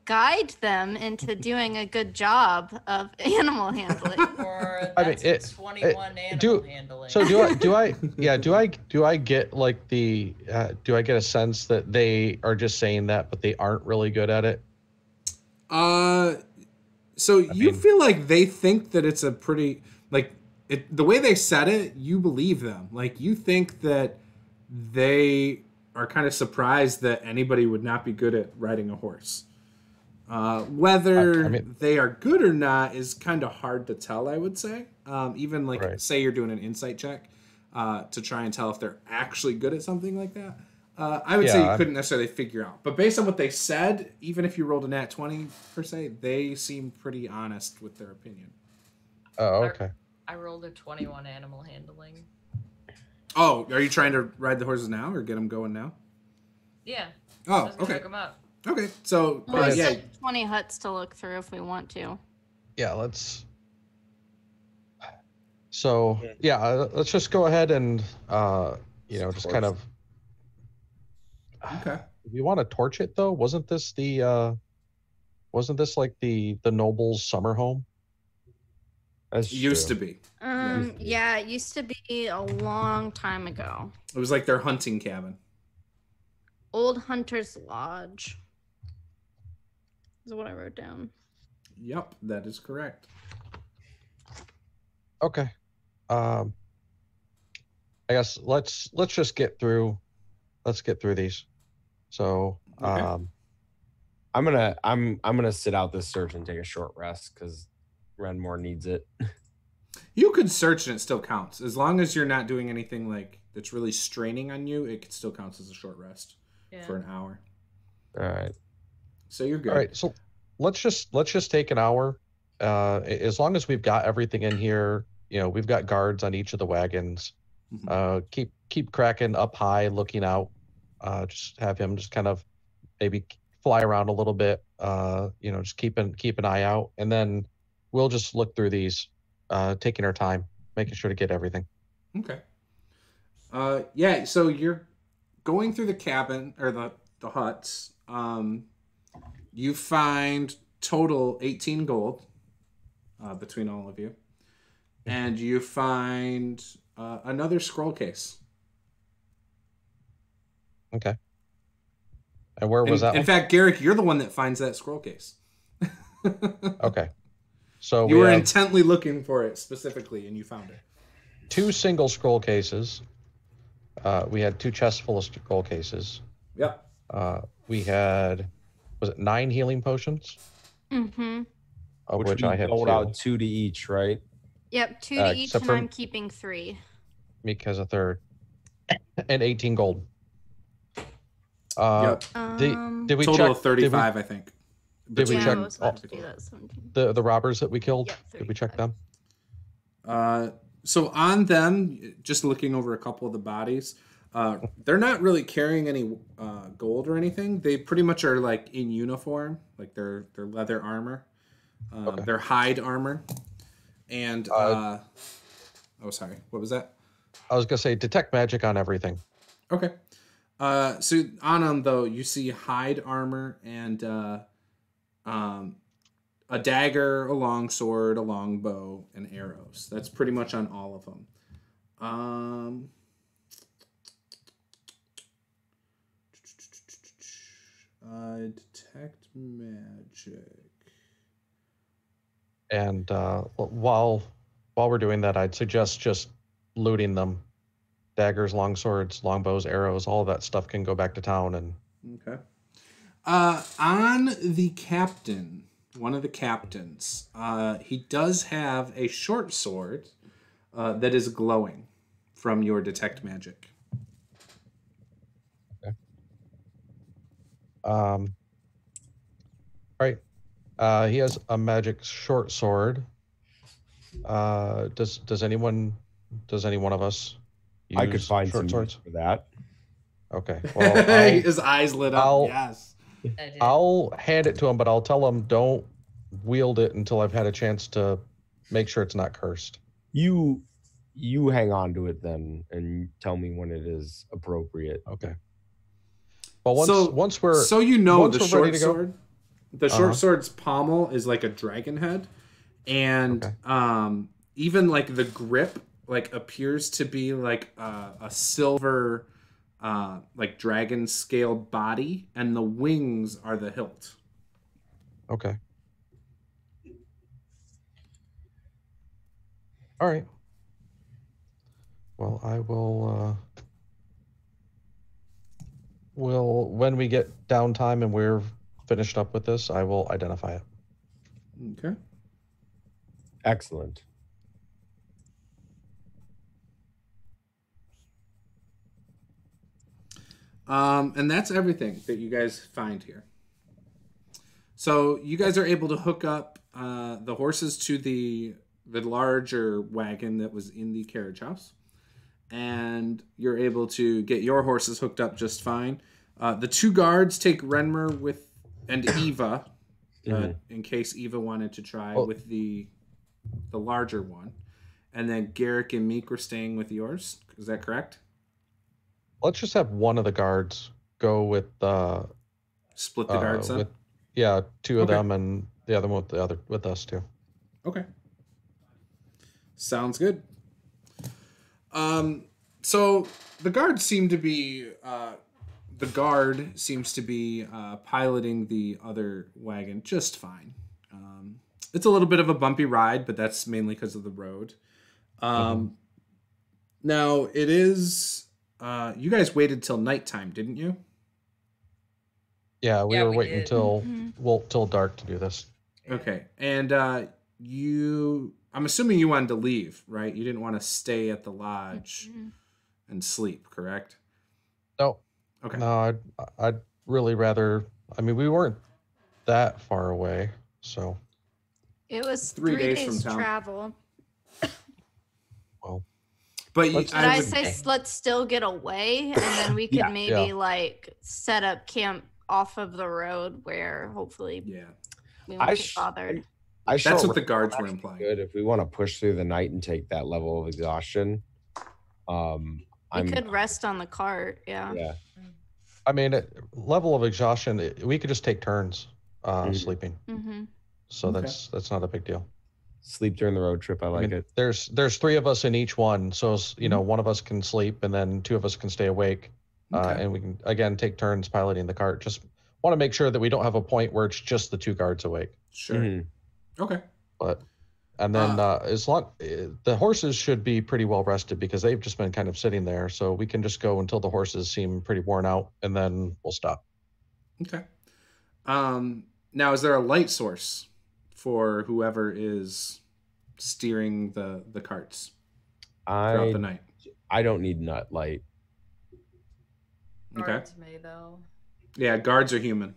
Speaker 5: guide them into doing a good job of animal handling.
Speaker 3: Or that's 21 animal handling.
Speaker 4: So do I get do I get a sense that they are just saying that, but they aren't really good at it?
Speaker 2: So you feel like they think that it's a pretty the way they said it, you believe them. You think that they are kind of surprised that anybody would not be good at riding a horse. Whether they are good or not is kind of hard to tell, I would say. Even say you're doing an insight check to try and tell if they're actually good at something like that. I would say you couldn't necessarily figure out. But based on what they said, even if you rolled a nat 20 per se, they seem pretty honest with their opinion.
Speaker 4: Oh, okay.
Speaker 3: I rolled a 21 animal handling.
Speaker 2: Oh, are you trying to ride the horses now or get them going now?
Speaker 3: Yeah.
Speaker 2: Oh, okay.
Speaker 3: Hook them up.
Speaker 2: Okay, so
Speaker 5: There's like 20 huts to look through if we want to.
Speaker 4: Yeah, let's. So let's just go ahead and just kind of.
Speaker 2: Okay.
Speaker 4: We want to torch it though. Wasn't this like the noble's summer home?
Speaker 2: It used to be.
Speaker 5: Yeah, it used to be a long time ago.
Speaker 2: It was like their hunting cabin.
Speaker 5: Old Hunter's Lodge is what I wrote down.
Speaker 2: Yep, that is correct.
Speaker 4: Okay. I guess let's just get through. Let's get through these. So,
Speaker 2: Okay.
Speaker 1: I'm gonna sit out this search and take a short rest because Renmore needs it.
Speaker 2: You could search and it still counts. As long as you're not doing anything that's really straining on you, it still counts as a short rest for an hour.
Speaker 1: All right.
Speaker 2: So you're good.
Speaker 4: All right. So let's just take an hour. As long as we've got everything in here, we've got guards on each of the wagons.
Speaker 2: Mm-hmm.
Speaker 4: Keep Kraken up high, looking out. Just have him just kind of maybe fly around a little bit. Just keep an eye out, and then we'll just look through these, taking our time, making sure to get everything.
Speaker 2: Okay. Yeah. So you're going through the cabin or the huts. You find total 18 gold between all of you, and you find another scroll case.
Speaker 4: Okay. And where was that
Speaker 2: In
Speaker 4: one?
Speaker 2: fact, Garrick, you're the one that finds that scroll case.
Speaker 4: Okay. So
Speaker 2: You
Speaker 4: we
Speaker 2: were
Speaker 4: have
Speaker 2: intently looking for it specifically, and you found it.
Speaker 4: 2 single scroll cases. We had 2 chests full of scroll cases.
Speaker 2: Yep.
Speaker 4: We had, was it 9 healing potions?
Speaker 5: Mm-hmm.
Speaker 4: Of which
Speaker 1: we
Speaker 4: I have
Speaker 1: doled
Speaker 4: 2.
Speaker 1: out 2 to each, right?
Speaker 5: Yep, 2 to each,
Speaker 4: except
Speaker 5: and
Speaker 4: for-
Speaker 5: I'm keeping 3.
Speaker 4: Meek has a third. And 18 gold.
Speaker 2: Yep.
Speaker 4: Did we
Speaker 2: Total
Speaker 4: check
Speaker 2: of 35, I think.
Speaker 4: Did we
Speaker 5: Yeah,
Speaker 4: check
Speaker 5: I was about to do that. 17.
Speaker 4: the robbers that we killed?
Speaker 5: Yep,
Speaker 4: Did we check
Speaker 5: 35.
Speaker 4: them?
Speaker 2: So on them, just looking over a couple of the bodies, they're not really carrying any gold or anything. They pretty much are like in uniform, like their leather armor, their hide armor, and oh, sorry, what was that?
Speaker 4: I was gonna say detect magic on everything.
Speaker 2: Okay. So on them though, you see hide armor and a dagger, a long sword, a long bow, and arrows. That's pretty much on all of them. Detect magic.
Speaker 4: And while we're doing that, I'd suggest just looting them. Daggers, long swords, long bows, arrows, all of that stuff can go back to town. And
Speaker 2: Okay. On the captain, one of the captains, he does have a short sword that is glowing from your detect magic.
Speaker 4: okay. All right. He has a magic short sword. Does any one of us
Speaker 1: I could
Speaker 4: use
Speaker 1: find
Speaker 4: short
Speaker 1: some
Speaker 4: swords
Speaker 1: use for that.
Speaker 4: Okay. Well,
Speaker 2: His eyes lit up. Yes.
Speaker 3: I did.
Speaker 4: I'll hand it to him, but I'll tell him don't wield it until I've had a chance to make sure it's not cursed.
Speaker 1: You hang on to it then and tell me when it is appropriate.
Speaker 4: Okay. Well, once we're
Speaker 2: so you know
Speaker 4: once
Speaker 2: the
Speaker 4: we're
Speaker 2: short
Speaker 4: ready to go-
Speaker 2: sword, the short sword's pommel is like a dragon head, and
Speaker 4: Okay.
Speaker 2: even like the grip like appears to be like a silver like dragon scaled body, and the wings are the hilt.
Speaker 4: Okay. All right. Well, I will. When we get downtime and we're finished up with this, I will identify it.
Speaker 2: Okay.
Speaker 1: Excellent.
Speaker 2: And that's everything that you guys find here. So you guys are able to hook up the horses to the larger wagon that was in the carriage house, and you're able to get your horses hooked up just fine. The 2 guards take Renmer with and Eva, in case Eva wanted to try with the larger one, and then Garrick and Meek were staying with yours. Is that correct?
Speaker 4: Let's just have one of the guards go with
Speaker 2: Split the guards up.
Speaker 4: 2 of
Speaker 2: Okay.
Speaker 4: them, and the other one with us too.
Speaker 2: Okay. Sounds good. So the guard seems to be piloting the other wagon just fine. It's a little bit of a bumpy ride, but that's mainly because of the road. Now it is. You guys waited till nighttime, didn't you?
Speaker 4: Yeah, we were
Speaker 3: we
Speaker 4: waiting
Speaker 3: did.
Speaker 4: till dark to do this.
Speaker 2: Okay, and I'm assuming you wanted to leave, right? You didn't want to stay at the lodge and sleep, correct?
Speaker 4: No.
Speaker 2: Okay.
Speaker 4: No, I'd really rather. I mean, we weren't that far away, so.
Speaker 5: It was
Speaker 2: 3
Speaker 5: 3
Speaker 2: days from
Speaker 5: days
Speaker 2: town.
Speaker 5: travel.
Speaker 4: Well,
Speaker 2: But
Speaker 4: Let's-
Speaker 5: But I
Speaker 2: would-
Speaker 5: say let's still get away, and then we could
Speaker 1: Yeah.
Speaker 5: maybe
Speaker 4: Yeah.
Speaker 5: like set up camp off of the road where hopefully
Speaker 2: yeah,
Speaker 5: we
Speaker 1: I
Speaker 5: won't get
Speaker 1: sh-
Speaker 5: bothered.
Speaker 1: I
Speaker 2: that's
Speaker 1: short
Speaker 2: what the
Speaker 1: rest
Speaker 2: guards
Speaker 1: is
Speaker 2: were
Speaker 1: actually
Speaker 2: implying.
Speaker 1: Good if we want to push through the night and take that level of exhaustion. I'm
Speaker 5: could rest on the cart. Yeah.
Speaker 1: yeah.
Speaker 4: I mean, level of exhaustion, we could just take turns sleeping.
Speaker 5: Mm-hmm.
Speaker 4: So
Speaker 2: Okay.
Speaker 4: that's not a big deal.
Speaker 1: Sleep during the road trip. I like it.
Speaker 4: There's 3 of us in each one, so one of us can sleep and then 2 of us can stay awake, and we can again take turns piloting the cart. Just want to make sure that we don't have a point where it's just the 2 guards awake.
Speaker 2: Sure. Okay.
Speaker 4: But and then as long the horses should be pretty well rested because they've just been kind of sitting there, so we can just go until the horses seem pretty worn out, and then we'll stop.
Speaker 2: Okay. Now, is there a light source for whoever is steering the carts throughout the night?
Speaker 1: I don't need nut light.
Speaker 2: Okay.
Speaker 3: Guards may though.
Speaker 2: Yeah, guards are human.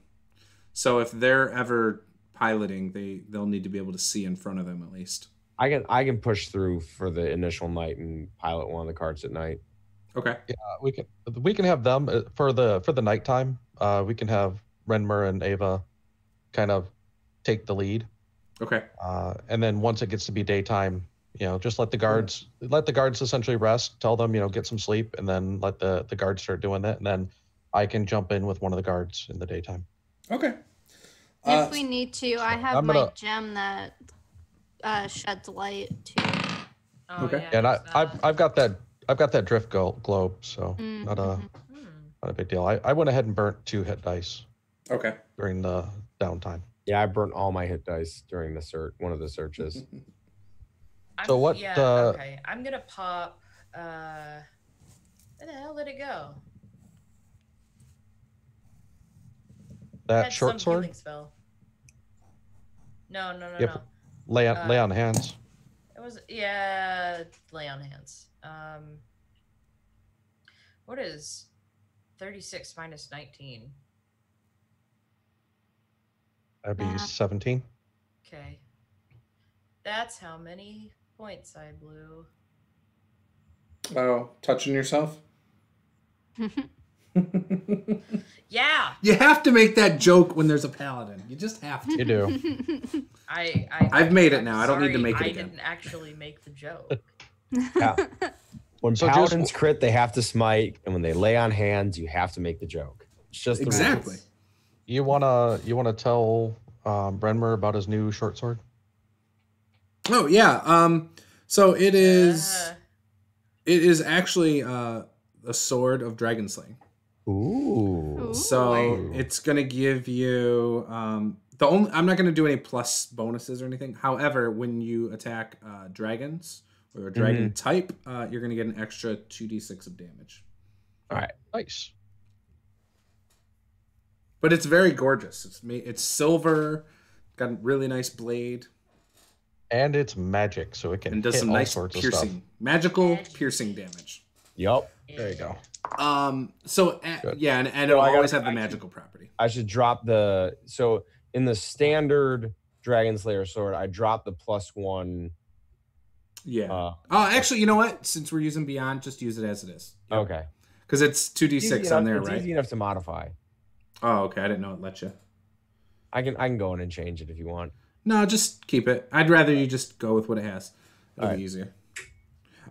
Speaker 2: So if they're ever piloting, they'll need to be able to see in front of them at least.
Speaker 1: I can push through for the initial night and pilot one of the carts at night.
Speaker 2: Okay.
Speaker 4: Yeah, we can have them for the nighttime. We can have Renmer and Ava kind of take the lead.
Speaker 2: Okay.
Speaker 4: And then once it gets to be daytime, just let the guards essentially rest. Tell them, get some sleep, and then let the guards start doing that. And then I can jump in with one of the guards in the daytime.
Speaker 2: Okay.
Speaker 5: If we need to, I have my gem that sheds light too.
Speaker 3: Oh,
Speaker 2: Okay.
Speaker 3: Yeah,
Speaker 4: And I've got that drift globe, so not a big deal. I went ahead and burnt 2 hit dice.
Speaker 2: Okay.
Speaker 4: During the downtime.
Speaker 1: Yeah, I burnt all my hit dice during one of the searches.
Speaker 4: So what?
Speaker 3: Yeah. Okay. I'm gonna pop. Where the hell did it go?
Speaker 4: That
Speaker 3: Had
Speaker 4: short
Speaker 3: some
Speaker 4: sword.
Speaker 3: healing spell. No.
Speaker 4: Yep. Lay on hands.
Speaker 3: It was lay on hands. What is 36 minus 19?
Speaker 4: That'd be 17.
Speaker 3: Okay. That's how many points I blew.
Speaker 2: Oh, touching yourself?
Speaker 3: Yeah.
Speaker 2: You have to make that joke when there's a paladin. You just have to.
Speaker 4: You do.
Speaker 2: I've made it now. I don't need to make it
Speaker 3: I
Speaker 2: again.
Speaker 3: didn't actually make the joke.
Speaker 1: Yeah. When paladins crit, they have to smite, and when they lay on hands, you have to make the joke. It's just
Speaker 2: exactly.
Speaker 1: The rules.
Speaker 4: You wanna tell Brenmer about his new short sword?
Speaker 2: Oh yeah. So it is actually a sword of dragon slaying.
Speaker 1: Ooh.
Speaker 2: So it's gonna give you I'm not gonna do any plus bonuses or anything. However, when you attack dragons or a dragon type, you're gonna get an extra 2d6 of damage.
Speaker 1: All right.
Speaker 4: Nice.
Speaker 2: But it's very gorgeous. It's silver, got a really nice blade,
Speaker 4: and it's magic, so it can
Speaker 2: and does
Speaker 4: hit
Speaker 2: some
Speaker 4: all
Speaker 2: nice
Speaker 4: sorts of
Speaker 2: piercing,
Speaker 4: stuff.
Speaker 2: magical piercing damage.
Speaker 1: Yep.
Speaker 4: There you go.
Speaker 2: So yeah, and it'll always have the magical property.
Speaker 1: I should drop so in the standard Dragon Slayer sword, I dropped the +1.
Speaker 2: Yeah. Actually, you know what? Since we're using Beyond, just use it as it is.
Speaker 1: Yep. Okay.
Speaker 2: Because it's 2d6 on there, right?
Speaker 1: It's easy enough to modify.
Speaker 2: Oh, okay. I didn't know it let you.
Speaker 1: I can go in and change it if you want.
Speaker 2: No, just keep it. I'd rather you just go with what it has. It'll be
Speaker 1: right.
Speaker 2: easier.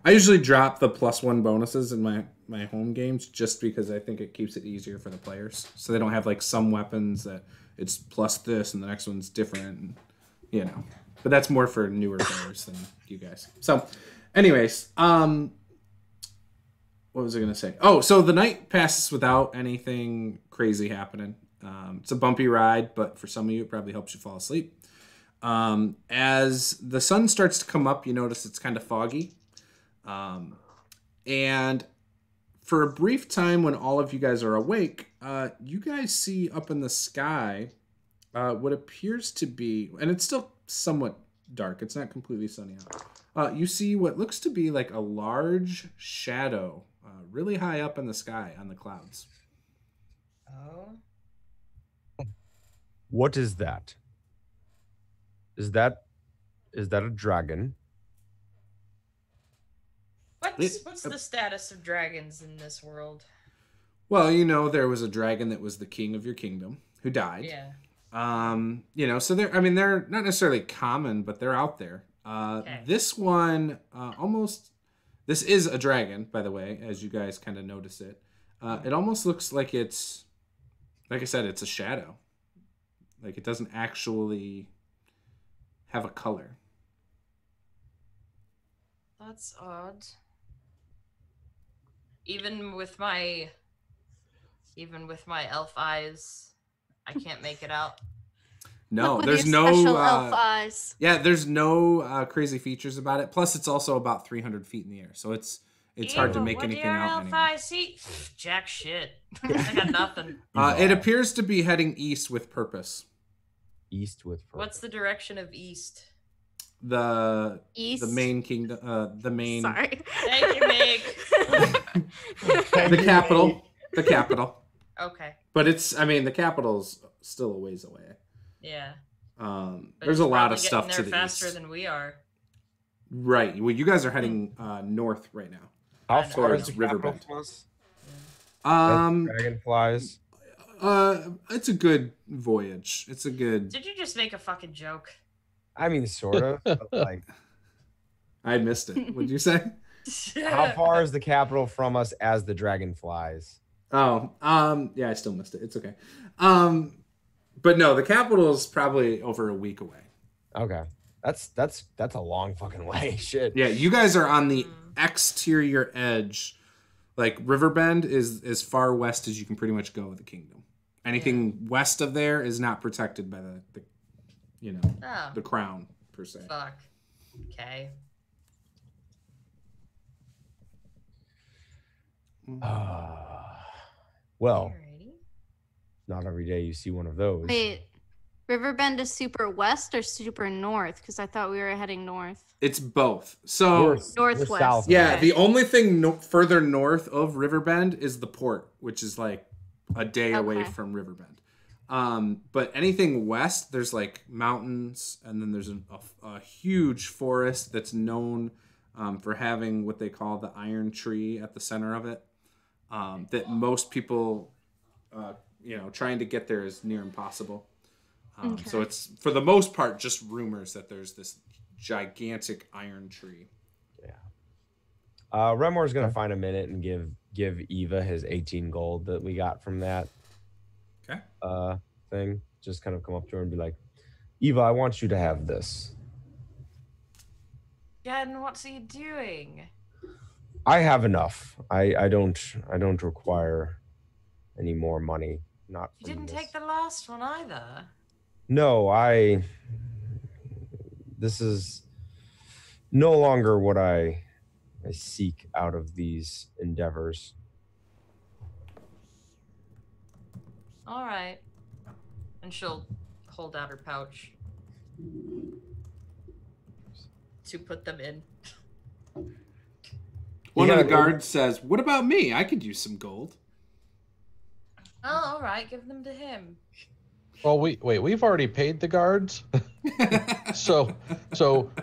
Speaker 2: I usually drop the +1 bonuses in my home games just because I think it keeps it easier for the players. So they don't have like some weapons that it's plus this and the next one's different, and, But that's more for newer players than you guys. So, anyways, what was I going to say? Oh, so the night passes without anything crazy happening. It's a bumpy ride, but for some of you, it probably helps you fall asleep. As the sun starts to come up, you notice it's kind of foggy. And for a brief time when all of you guys are awake, you guys see up in the sky what appears to be, and it's still somewhat dark. It's not completely sunny out. You see what looks to be like a large shadow really high up in the sky on the clouds.
Speaker 3: Oh.
Speaker 1: What is that? Is that a dragon?
Speaker 3: What's the status of dragons in this world?
Speaker 2: Well, there was a dragon that was the king of your kingdom who died.
Speaker 3: Yeah.
Speaker 2: So they're not necessarily common, but they're out there. Okay. This one almost This is a dragon, by the way, as you guys kind of notice it. It almost looks like it's, like I said, it's a shadow. Like it doesn't actually have a color.
Speaker 3: That's odd. Even with my elf eyes, I can't make it out.
Speaker 2: No,
Speaker 5: Look with
Speaker 2: there's
Speaker 5: your
Speaker 2: no
Speaker 5: special elf eyes.
Speaker 2: Yeah, there's no crazy features about it. Plus, it's also about 300 feet in the air, so it's hard to make anything out.
Speaker 3: What do your elf eyes see? Jack shit. I got nothing.
Speaker 2: It appears to be heading east with purpose.
Speaker 1: East with purpose.
Speaker 3: What's the direction of east?
Speaker 2: The
Speaker 5: East.
Speaker 2: main kingdom. The main.
Speaker 5: Sorry.
Speaker 3: Thank you, Meg.
Speaker 2: The capital. The capital.
Speaker 3: Okay.
Speaker 2: But it's. I mean, the capital's still a ways away.
Speaker 3: Yeah.
Speaker 2: There's
Speaker 3: But
Speaker 2: a
Speaker 3: it's
Speaker 2: lot
Speaker 3: probably
Speaker 2: of stuff
Speaker 3: getting
Speaker 2: to
Speaker 3: there
Speaker 2: the
Speaker 3: faster
Speaker 2: east.
Speaker 3: than we are.
Speaker 2: Right. Well, you guys are heading north right now.
Speaker 1: How far is
Speaker 2: Towards
Speaker 1: the capital
Speaker 2: Riverbend.
Speaker 1: from us?
Speaker 2: Um.
Speaker 1: Dragonflies.
Speaker 2: It's a good voyage. It's a good.
Speaker 3: Did you just make a fucking joke?
Speaker 1: I mean, sort of. But like,
Speaker 2: I missed it. What'd you say?
Speaker 1: how far is the capital from us as the dragonflies?
Speaker 2: Oh, yeah, I still missed it. It's okay. But no, the capital is probably over a week away.
Speaker 1: Okay, that's a long fucking way. Shit.
Speaker 2: Yeah, you guys are on the exterior edge. Like Riverbend is as far west as you can pretty much go with the kingdom. Anything west of there is not protected by the
Speaker 3: Oh,
Speaker 2: the crown per se.
Speaker 3: fuck. Okay.
Speaker 1: Well,
Speaker 3: Alrighty.
Speaker 1: not every day you see one of those.
Speaker 5: Wait, Riverbend is super west or super north? Because I thought we were heading north.
Speaker 2: It's both. So
Speaker 1: We're
Speaker 5: Northwest.
Speaker 1: south.
Speaker 2: yeah,
Speaker 5: Okay.
Speaker 2: the only thing further north of Riverbend is the port, which is like a day away
Speaker 5: Okay.
Speaker 2: from Riverbend. But anything west, there's like mountains, and then there's a huge forest that's known for having what they call the iron tree at the center of it. That most people, trying to get there is near impossible. So it's for the most part just rumors that there's this gigantic iron tree.
Speaker 1: Remor's gonna find a minute and give Eva his 18 gold that we got from that
Speaker 2: Okay.
Speaker 1: thing. Just kind of come up to her and be like, Eva, I want you to have this.
Speaker 3: Jen, what's he doing?
Speaker 1: I have enough. I don't require any more money. Not
Speaker 3: You
Speaker 1: from
Speaker 3: didn't
Speaker 1: this.
Speaker 3: take the last one either.
Speaker 1: No, this is no longer what I seek out of these endeavors.
Speaker 3: All right. And she'll hold out her pouch to put them in.
Speaker 2: One
Speaker 1: You
Speaker 2: of the
Speaker 1: gotta-
Speaker 2: guards says, "What about me? I could use some gold."
Speaker 3: Oh, all right. Give them to him.
Speaker 4: Well, we've already paid the guards, so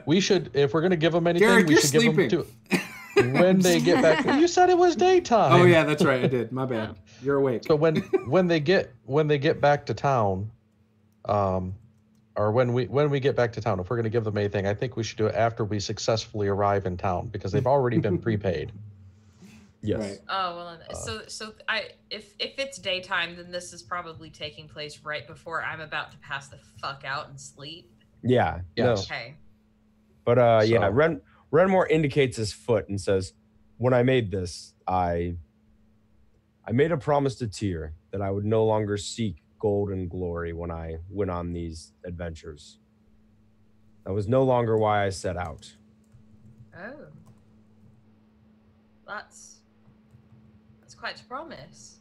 Speaker 4: we should, if we're gonna give them anything,
Speaker 2: Garrick,
Speaker 4: we
Speaker 2: you're
Speaker 4: should give them to when they get back. You said it was daytime.
Speaker 2: Oh yeah, that's right. I did. My bad. You're awake.
Speaker 4: So when they get back to town, or when we get back to town, if we're gonna give them anything, I think we should do it after we successfully arrive in town because they've already been prepaid.
Speaker 1: Yes.
Speaker 2: Right.
Speaker 3: Oh well. If it's daytime, then this is probably taking place right before I'm about to pass the fuck out and sleep.
Speaker 1: Yeah.
Speaker 4: Yes.
Speaker 1: No.
Speaker 3: Okay.
Speaker 1: But yeah,
Speaker 4: So-
Speaker 1: Renmore indicates his foot and says, "When I made this, I made a promise to Tyr that I would no longer seek gold and glory when I went on these adventures. That was no longer why I set out."
Speaker 3: Oh. That's quite a promise.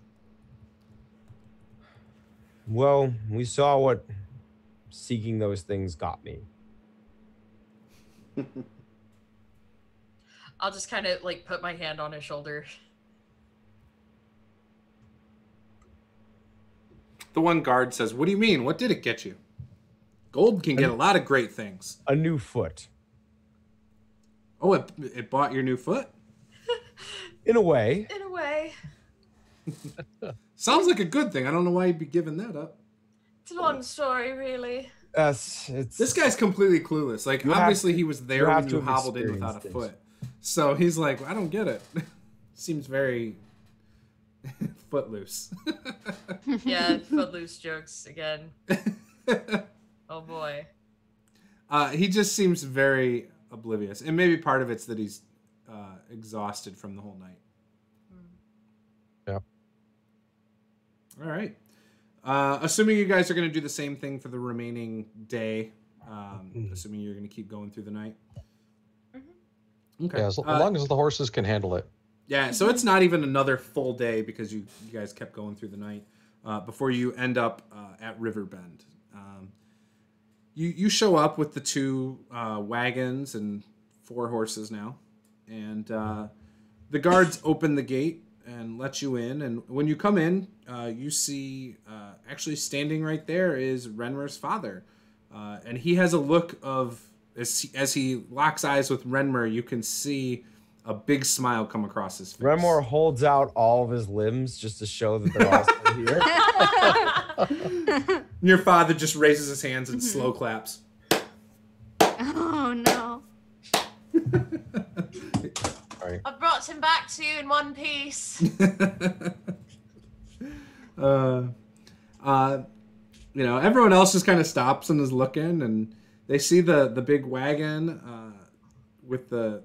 Speaker 1: Well, we saw what seeking those things got me.
Speaker 3: I'll just kind of like put my hand on his shoulder.
Speaker 2: The one guard says, "What do you mean? What did it get you? Gold can get a lot of great things."
Speaker 1: A new foot.
Speaker 2: Oh, it bought your new foot?
Speaker 1: In a way.
Speaker 3: In a way.
Speaker 2: Sounds like a good thing. I don't know why you'd be giving that up.
Speaker 3: It's a long story, really.
Speaker 1: It's
Speaker 2: This guy's completely clueless. Like,
Speaker 1: You have
Speaker 2: obviously
Speaker 1: to-
Speaker 2: he was
Speaker 1: you
Speaker 2: there
Speaker 1: have
Speaker 2: when
Speaker 1: to
Speaker 2: you
Speaker 1: have
Speaker 2: hobbled in without a
Speaker 1: experienced
Speaker 2: foot. So he's like, I don't get it. Seems very footloose.
Speaker 3: Yeah, footloose jokes again. Oh boy.
Speaker 2: He just seems very oblivious, and maybe part of it's that he's exhausted from the whole night.
Speaker 4: Yeah.
Speaker 2: All right. Assuming you guys are going to do the same thing for the remaining day, assuming you're going to keep going through the night. Okay.
Speaker 4: Yeah, as long as the horses can handle it.
Speaker 2: Yeah, so it's not even another full day because you guys kept going through the night before you end up at Riverbend. You show up with the 2 wagons and 4 horses now, and the guards open the gate and let you in. And when you come in, you see actually standing right there is Renmer's father, and he has a look of as he locks eyes with Renmer, you can see a big smile come across his face.
Speaker 1: Renmore holds out all of his limbs just to show that they're all still here.
Speaker 2: Your father just raises his hands and slow claps.
Speaker 5: Oh no.
Speaker 4: Right.
Speaker 3: I brought him back to you in one piece.
Speaker 2: Everyone else just kind of stops and is looking, and they see the big wagon with the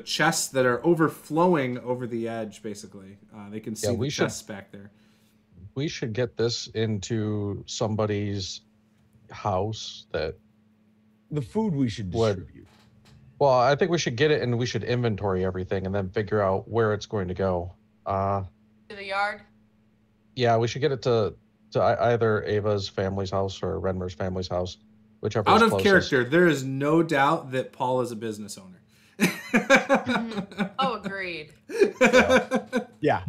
Speaker 2: chests that are overflowing over the edge, basically. They can see the chests back there.
Speaker 4: We should get this into somebody's house that...
Speaker 1: The food we should distribute.
Speaker 4: Well, I think we should get it and we should inventory everything and then figure out where it's going to go.
Speaker 3: To the yard?
Speaker 4: Yeah, we should get it to either Ava's family's house or Renmer's family's house, whichever is closest.
Speaker 2: Out of character, there is no doubt that Paul is a business owner.
Speaker 3: Oh, agreed.
Speaker 1: Yeah.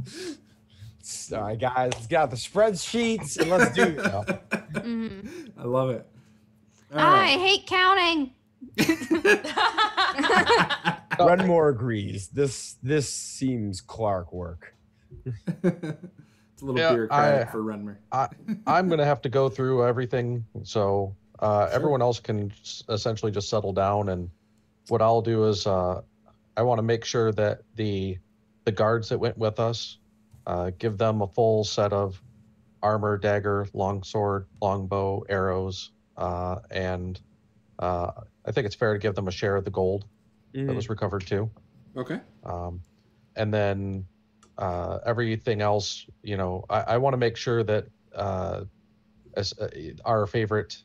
Speaker 1: All right, guys, let's get out the spreadsheets and let's do it.
Speaker 2: I love it.
Speaker 5: I hate counting.
Speaker 1: Renmore agrees. This seems Clark work.
Speaker 2: It's a little bureaucratic for Renmer.
Speaker 4: I'm going to have to go through everything, so everyone else can essentially just settle down. And what I'll do is I want to make sure that the guards that went with us, give them a full set of armor, dagger, longsword, longbow, arrows, and I think it's fair to give them a share of the gold that was recovered too.
Speaker 2: Okay.
Speaker 4: And then everything else, I want to make sure that as our favorite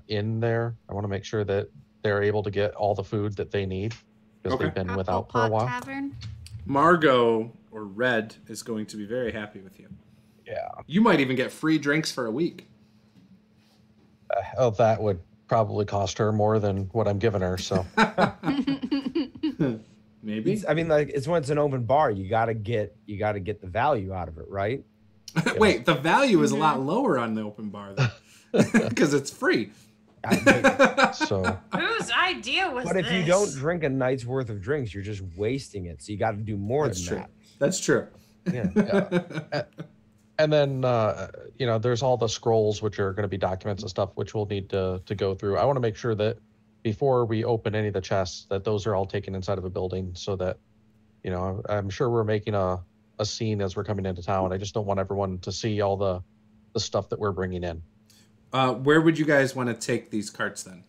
Speaker 4: inn there, I want to make sure that they're able to get all the food that they need because they've been without for a while.
Speaker 5: Tavern.
Speaker 2: Margot or Red is going to be very happy with you.
Speaker 1: Yeah.
Speaker 2: You might even get free drinks for a week.
Speaker 4: That would probably cost her more than what I'm giving her. So
Speaker 2: maybe.
Speaker 1: It's when it's an open bar, you gotta get the value out of it, right?
Speaker 2: Wait, the value is a lot lower on the open bar though, because it's free.
Speaker 4: So
Speaker 3: whose idea was this?
Speaker 1: But if you don't drink a night's worth of drinks, you're just wasting it. So you got to do more than that.
Speaker 2: That's true.
Speaker 1: Yeah.
Speaker 4: And then, there's all the scrolls, which are going to be documents and stuff, which we'll need to go through. I want to make sure that before we open any of the chests, that those are all taken inside of a building so that, I'm sure we're making a scene as we're coming into town. I just don't want everyone to see all the stuff that we're bringing in.
Speaker 2: Where would you guys want to take these carts then?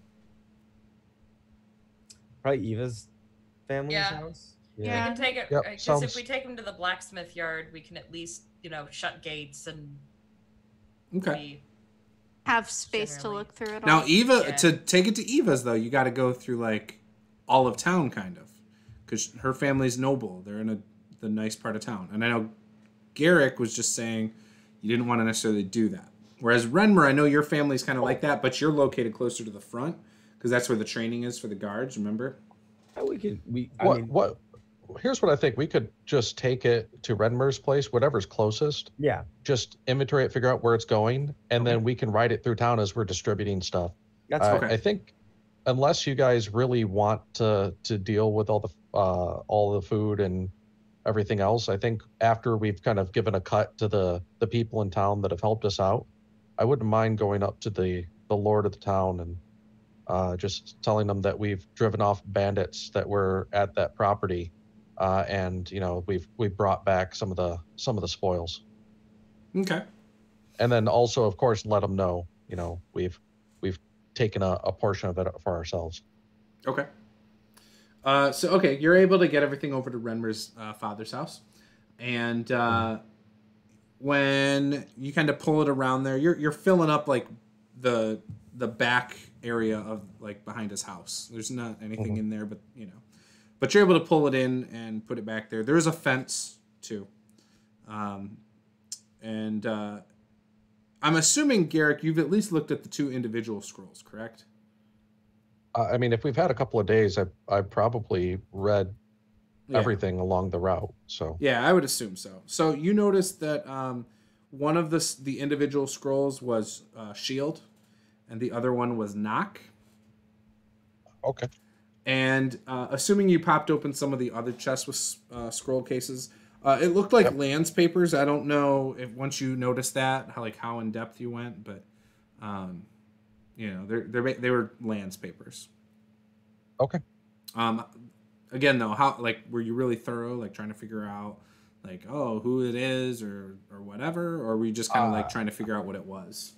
Speaker 1: Probably Eva's family's house.
Speaker 5: Yeah.
Speaker 3: We can take it
Speaker 4: Yep,
Speaker 3: because if we take them to the blacksmith yard, we can at least shut gates and
Speaker 5: Have space to look through it all.
Speaker 2: Now Eva, to take it to Eva's though, you got to go through like all of town kind of, because her family's noble. They're in the nice part of town, and I know Garrick was just saying you didn't want to necessarily do that. Whereas Renmer, I know your family's kind of like that, but you're located closer to the front because that's where the training is for the guards. Remember?
Speaker 4: Here's what I think. We could just take it to Renmer's place, whatever's closest.
Speaker 1: Yeah.
Speaker 4: Just inventory it, figure out where it's going, and then we can ride it through town as we're distributing stuff.
Speaker 1: That's okay.
Speaker 4: I think unless you guys really want to deal with all the food and everything else, I think after we've kind of given a cut to the people in town that have helped us out, I wouldn't mind going up to the lord of the town just telling them that we've driven off bandits that were at that property, and we've brought back some of the spoils.
Speaker 2: Okay.
Speaker 4: And then also, of course, let them know, we've taken a portion of it for ourselves.
Speaker 2: Okay. So you're able to get everything over to Renmer's father's house, and when you kind of pull it around there, you're filling up like the back area of like behind his house. There's not anything in there, but but you're able to pull it in and put it back there. There is a fence too, and I'm assuming, Garrick, you've at least looked at the 2 individual scrolls, correct?
Speaker 4: I mean, if we've had a couple of days, I probably read everything along the route. So
Speaker 2: yeah, I would assume so. So you noticed that one of the individual scrolls was shield, and the other one was knock.
Speaker 4: Okay.
Speaker 2: And assuming you popped open some of the other chests with scroll cases, it looked like lands papers. I don't know if once you noticed that how in depth you went, but they were lands papers.
Speaker 4: Okay.
Speaker 2: Again though, how were you really thorough, trying to figure out who it is or whatever, or were you just kind of trying to figure out what it was?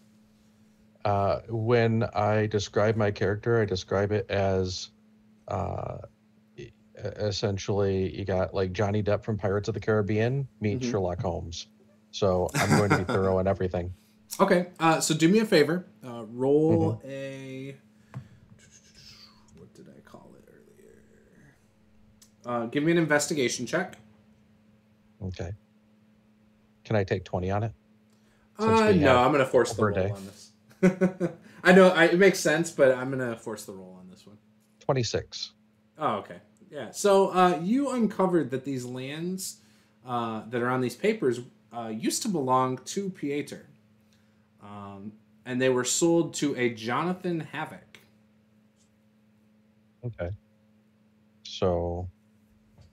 Speaker 4: When I describe my character, I describe it as essentially you got like Johnny Depp from Pirates of the Caribbean meets Sherlock Holmes. So I'm going to be thorough in everything.
Speaker 2: Okay, so do me a favor. Roll a... What did I call it earlier? Give me an investigation check.
Speaker 4: Okay. Can I take 20 on it?
Speaker 2: No, I'm going to force the roll on this. I know it makes sense, but I'm going to force the roll on this one.
Speaker 4: 26.
Speaker 2: Oh, okay. Yeah. So you uncovered that these lands that are on these papers used to belong to Pieter. And they were sold to a Jonathan Havoc.
Speaker 4: Okay. So,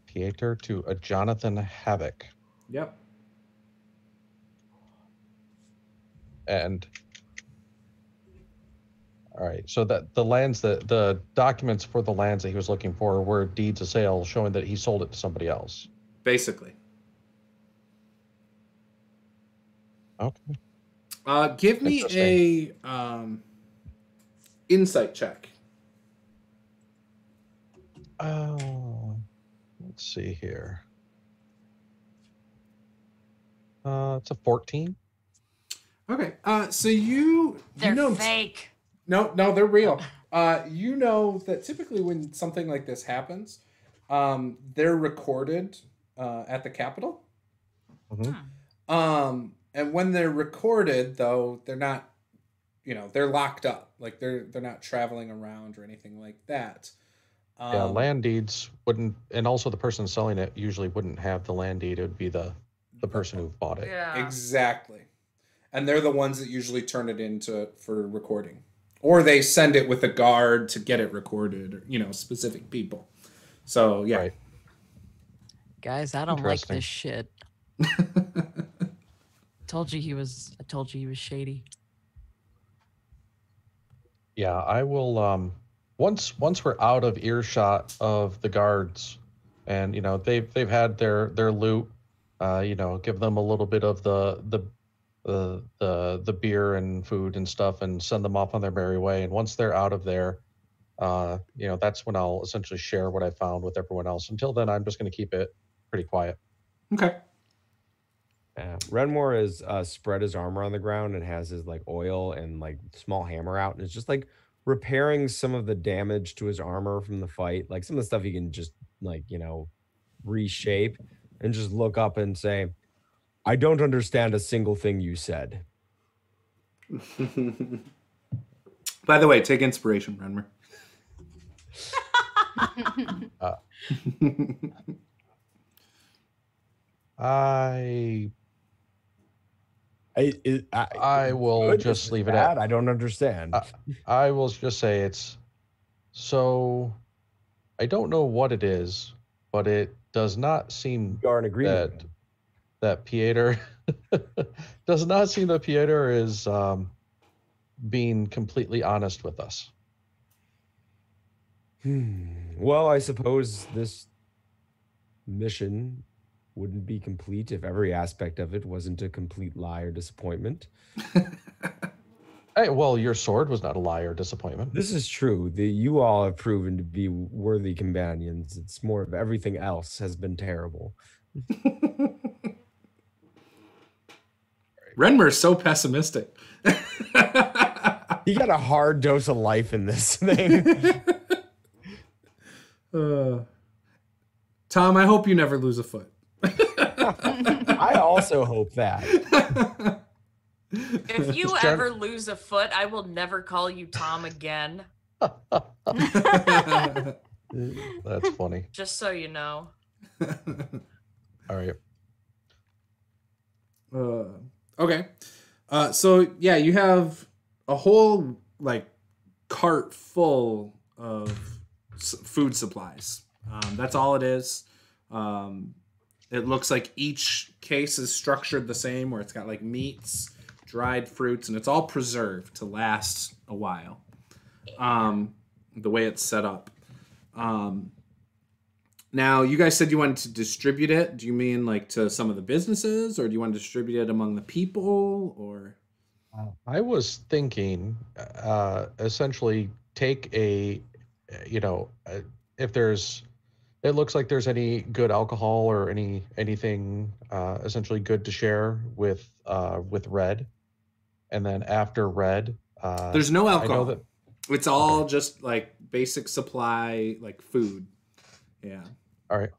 Speaker 4: Pieter to a Jonathan Havoc.
Speaker 2: Yep.
Speaker 4: And all right, so that the documents for the lands that he was looking for were deeds of sale showing that he sold it to somebody else.
Speaker 2: Basically.
Speaker 4: Okay.
Speaker 2: Give me a insight check.
Speaker 4: Oh, let's see here. It's a 14.
Speaker 2: Okay. So
Speaker 3: they're fake.
Speaker 2: No, they're real. You know that typically when something like this happens, they're recorded at the Capitol. And when they're recorded, though, they're not, they're locked up. Like they're not traveling around or anything like that.
Speaker 4: Yeah, land deeds wouldn't, and also the person selling it usually wouldn't have the land deed. It would be the person who bought it.
Speaker 3: Yeah.
Speaker 2: Exactly. And they're the ones that usually turn it for recording. Or they send it with a guard to get it recorded, or, specific people. So, yeah.
Speaker 4: Right.
Speaker 6: Guys, I don't like this shit. Told you he was shady.
Speaker 4: Yeah, I will once we're out of earshot of the guards and they've had their loot, give them a little bit of the beer and food and stuff and send them off on their merry way. And once they're out of there, that's when I'll essentially share what I found with everyone else. Until then, I'm just going to keep it pretty quiet.
Speaker 2: Okay.
Speaker 1: Renmore has spread his armor on the ground and has his oil and small hammer out, and it's just repairing some of the damage to his armor from the fight, some of the stuff he can just reshape, and just look up and say, I don't understand a single thing you said.
Speaker 2: By the way, take inspiration, Renmer.
Speaker 4: I will just leave it at
Speaker 1: I don't understand.
Speaker 4: I will just say it's so. I don't know what it is, but it does not seem that Pieter does not seem that Pieter is being completely honest with us.
Speaker 1: Well, I suppose this mission wouldn't be complete if every aspect of it wasn't a complete lie or disappointment.
Speaker 4: Hey, well, your sword was not a lie or disappointment.
Speaker 1: This is true. You all have proven to be worthy companions. It's more of everything else has been terrible.
Speaker 2: Renmer's so pessimistic.
Speaker 1: He got a hard dose of life in this thing.
Speaker 2: Tom, I hope you never lose a foot.
Speaker 1: I also hope that.
Speaker 3: If you ever lose a foot, I will never call you Tom again.
Speaker 4: That's funny.
Speaker 3: Just so you know.
Speaker 4: All right.
Speaker 2: Okay. So yeah, you have a whole like cart full of food supplies. That's all it is. It looks like each case is structured the same, where it's got like meats, dried fruits, and it's all preserved to last a while. The way it's set up. Now, you guys said you wanted to distribute it. Do you mean like to some of the businesses, or do you want to distribute it among the people, or?
Speaker 4: I was thinking, essentially take if there's, it looks like there's any good alcohol or anything essentially good to share with Red, and then after Red,
Speaker 2: there's no alcohol.
Speaker 4: I know that,
Speaker 2: it's all just like basic supply, like food. Yeah.
Speaker 4: All right.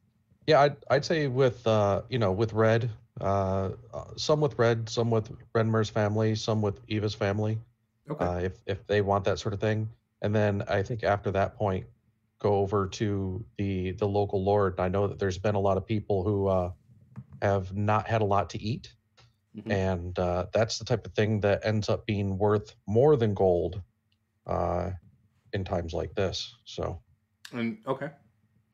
Speaker 4: Yeah, I'd say with with Red, some with Red, some with Renmer's family, some with Eva's family.
Speaker 2: Okay.
Speaker 4: If they want that sort of thing, and then I think after that point, go over to the local lord. I know that there's been a lot of people who have not had a lot to eat, and that's the type of thing that ends up being worth more than gold in times like this. So.
Speaker 2: And okay.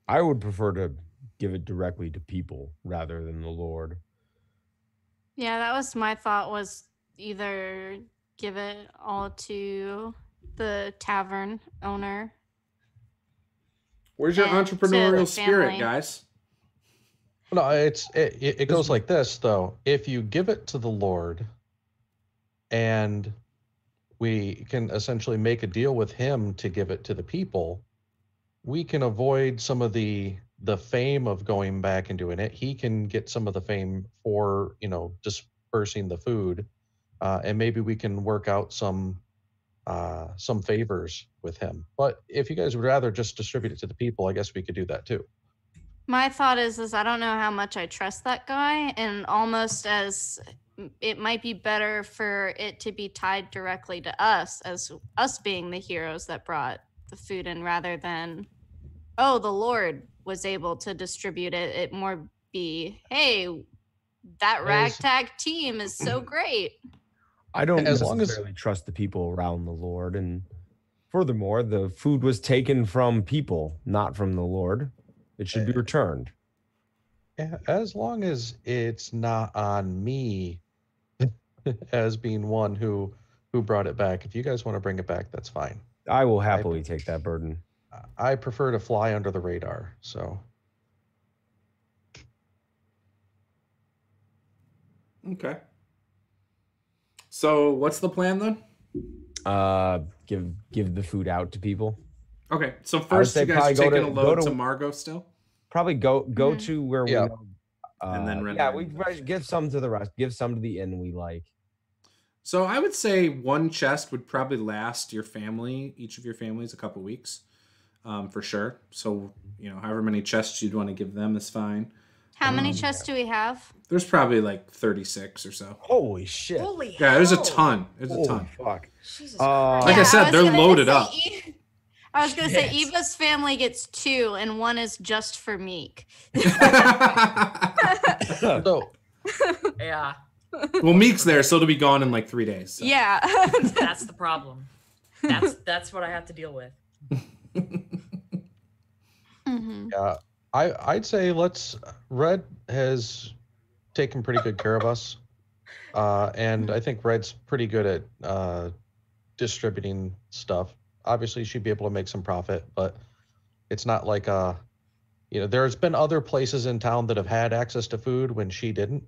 Speaker 1: I would prefer to give it directly to people rather than the Lord.
Speaker 5: Yeah, that was my thought, was either give it all to the tavern owner.
Speaker 2: Where's your
Speaker 5: And to
Speaker 2: entrepreneurial
Speaker 5: the
Speaker 2: spirit,
Speaker 5: family.
Speaker 2: guys?
Speaker 4: No, it goes like this though. If you give it to the Lord, and we can essentially make a deal with him to give it to the people, we can avoid some of the fame of going back and doing it. He can get some of the fame for dispersing the food, and maybe we can work out some favors with him. But if you guys would rather just distribute it to the people, I guess we could do that too.
Speaker 5: My thought is I don't know how much I trust that guy, and almost as it might be better for it to be tied directly to us, as us being the heroes that brought the food in, rather than, oh, the Lord was able to distribute it. It more be, hey, that ragtag team is so great.
Speaker 1: I don't
Speaker 4: As long as-
Speaker 1: necessarily trust the people around the Lord, and furthermore, the food was taken from people, not from the Lord. It should be returned.
Speaker 4: Yeah, as long as it's not on me as being one who brought it back. If you guys want to bring it back, that's fine.
Speaker 1: I will happily take that burden.
Speaker 4: I prefer to fly under the radar, so.
Speaker 2: Okay. So what's the plan then?
Speaker 1: Give the food out to people.
Speaker 2: Okay, so first you guys are taking a load to Margot still?
Speaker 1: Probably go to where we know.
Speaker 2: And then
Speaker 1: we give some to the rest. Give some to the inn we like.
Speaker 2: So I would say one chest would probably last your family, each of your families, a couple weeks, for sure. So however many chests you'd want to give them is fine.
Speaker 5: How many chests do we have?
Speaker 2: There's probably like 36 or so.
Speaker 1: Holy shit!
Speaker 3: Holy
Speaker 2: Yeah,
Speaker 3: hell.
Speaker 2: there's a ton. There's a ton.
Speaker 1: Fuck.
Speaker 3: Jesus
Speaker 2: Like I
Speaker 3: Christ.
Speaker 2: said, they're loaded up.
Speaker 5: I was going to say
Speaker 3: Yes.
Speaker 5: Eva's family gets 2, and 1 is just for Meek.
Speaker 4: So,
Speaker 3: Yeah,
Speaker 2: Well, Meek's there, so it'll be gone in like 3 days. So.
Speaker 5: Yeah.
Speaker 3: that's the problem. That's what I have to deal with.
Speaker 5: Mhm.
Speaker 4: yeah, I'd say Red has taken pretty good care of us, and I think Red's pretty good at distributing stuff. Obviously, she'd be able to make some profit, but it's not like there's been other places in town that have had access to food when she didn't,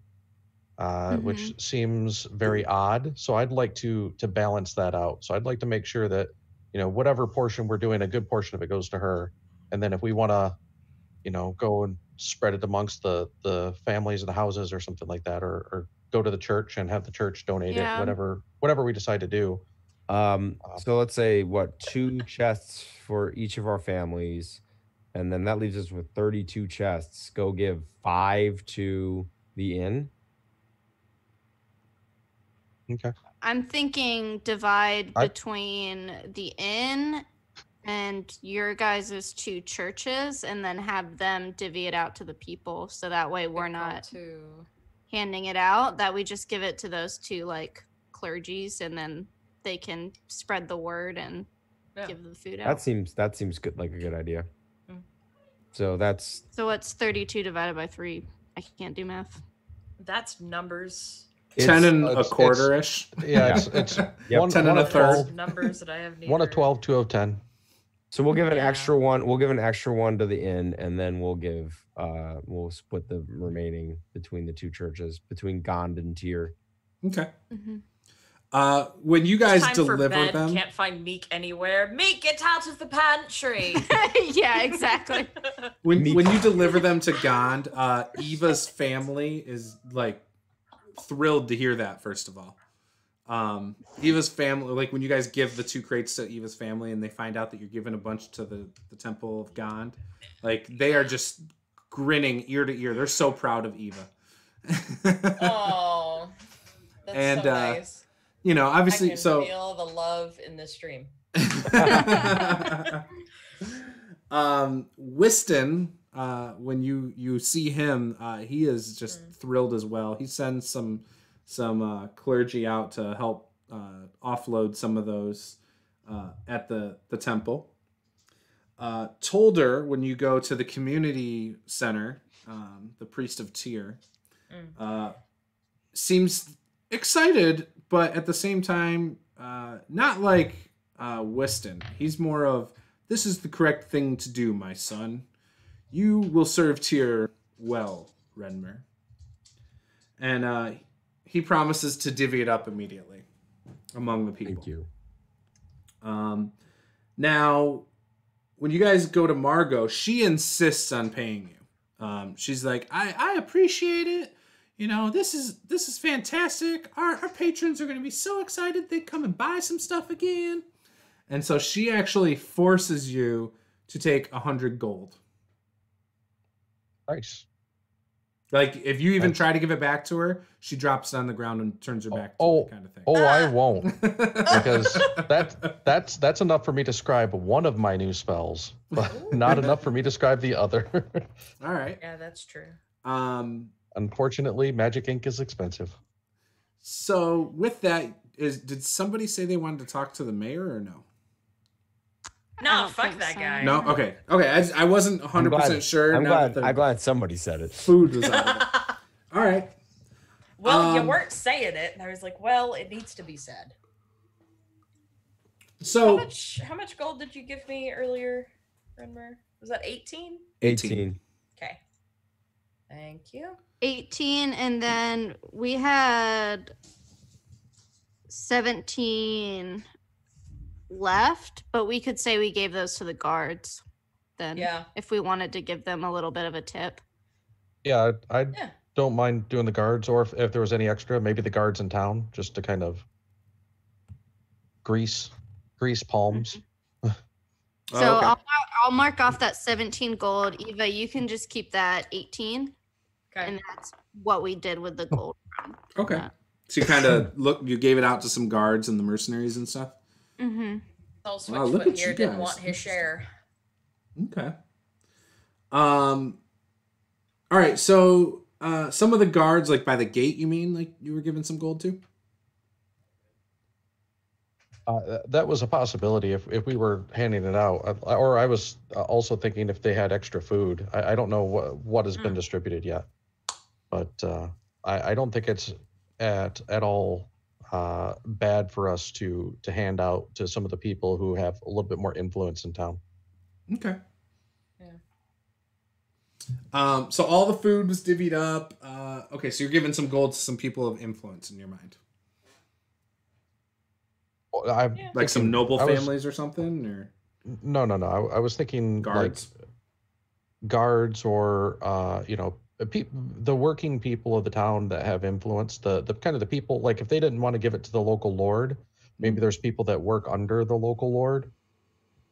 Speaker 4: which seems very odd. So I'd like to balance that out. So I'd like to make sure that, whatever portion we're doing, a good portion of it goes to her. And then if we want to, go and spread it amongst the families of the houses or something like that, or go to the church and have the church donate it, whatever we decide to do.
Speaker 1: So let's say 2 chests for each of our families, and then that leaves us with 32 chests. Go give 5 to the inn.
Speaker 4: Okay.
Speaker 5: I'm thinking divide between the inn and your guys' 2 churches, and then have them divvy it out to the people. So that way we're not handing it out. That we just give it to those 2 like clergies, and then they can spread the word and give the food out.
Speaker 1: That seems good, like a good idea. So
Speaker 5: what's 32 divided by 3? I can't do math.
Speaker 3: That's numbers.
Speaker 2: 10 and a quarter-ish.
Speaker 4: Yeah, it's
Speaker 2: 10 and a third.
Speaker 3: Numbers that I have neither.
Speaker 4: 1 of 12, 2 of 10.
Speaker 1: So we'll give an extra one. We'll give an extra one to the inn, and then we'll split the remaining between the 2 churches, between Gond and Tyr.
Speaker 2: Okay. When you guys deliver them,
Speaker 3: can't find Meek anywhere. Meek, get out of the pantry.
Speaker 5: Yeah, exactly.
Speaker 2: when you deliver them to Gond, Eva's family is like thrilled to hear that. First of all, Eva's family, like when you guys give the 2 crates to Eva's family, and they find out that you're giving a bunch to the Temple of Gond, like they are just grinning ear to ear. They're so proud of Eva.
Speaker 3: Oh, that's so nice.
Speaker 2: Obviously,
Speaker 3: I can feel the love in this stream.
Speaker 2: Whiston, when you see him, he is just thrilled as well. He sends some clergy out to help offload some of those at the temple. Tolder, when you go to the community center, the priest of Tyr, seems excited, but at the same time, not like Whiston. He's more of, this is the correct thing to do, my son. You will serve Tyr well, Renmer. And he promises to divvy it up immediately among the people.
Speaker 1: Thank you.
Speaker 2: Now, when you guys go to Margot, she insists on paying you. She's like, I appreciate it. This is fantastic. Our patrons are going to be so excited they come and buy some stuff again. And so she actually forces you to take 100 gold.
Speaker 4: Nice.
Speaker 2: Like, if you even try to give it back to her, she drops it on the ground and turns her back to you, kind of thing.
Speaker 4: I won't. Because that's enough for me to scribe one of my new spells, but not enough for me to scribe the other.
Speaker 2: All right.
Speaker 3: Yeah, that's true.
Speaker 4: Unfortunately, magic ink is expensive.
Speaker 2: So with that, did somebody say they wanted to talk to the mayor or no?
Speaker 3: No, fuck that guy.
Speaker 2: No, okay. I wasn't 100% sure.
Speaker 1: I'm glad somebody said it.
Speaker 2: Food was out of it. All right.
Speaker 3: Well, you weren't saying it, and I was like, well, it needs to be said.
Speaker 2: So
Speaker 3: how much gold did you give me earlier, Renmer? Was that 18?
Speaker 1: 18.
Speaker 3: Okay. Thank you.
Speaker 5: 18, and then we had 17 left, but we could say we gave those to the guards then.
Speaker 3: Yeah.
Speaker 5: If we wanted to give them a little bit of a tip.
Speaker 4: Yeah, I don't mind doing the guards, or if there was any extra, maybe the guards in town, just to kind of grease palms.
Speaker 5: So okay. I'll mark off that 17 gold. Eva, you can just keep that 18. Okay. And that's what we did with the gold.
Speaker 2: Okay. So you kind of you gave it out to some guards and the mercenaries and stuff?
Speaker 5: Mm-hmm.
Speaker 3: So Switchfoot here didn't want his share.
Speaker 2: Okay. All right, so some of the guards, like by the gate, you mean, like you were given some gold to?
Speaker 4: That was a possibility if we were handing it out. Or I was also thinking if they had extra food. I don't know what has been distributed yet. But I don't think it's at all bad for us to hand out to some of the people who have a little bit more influence in town.
Speaker 2: Okay. So all the food was divvied up. Okay, so you're giving some gold to some people of influence in your mind. Like some noble families or something? Or
Speaker 4: No. I was thinking
Speaker 2: guards?
Speaker 4: like guards or, the working people of the town that have influence, the kind of the people, like if they didn't want to give it to the local lord, maybe there's people that work under the local lord,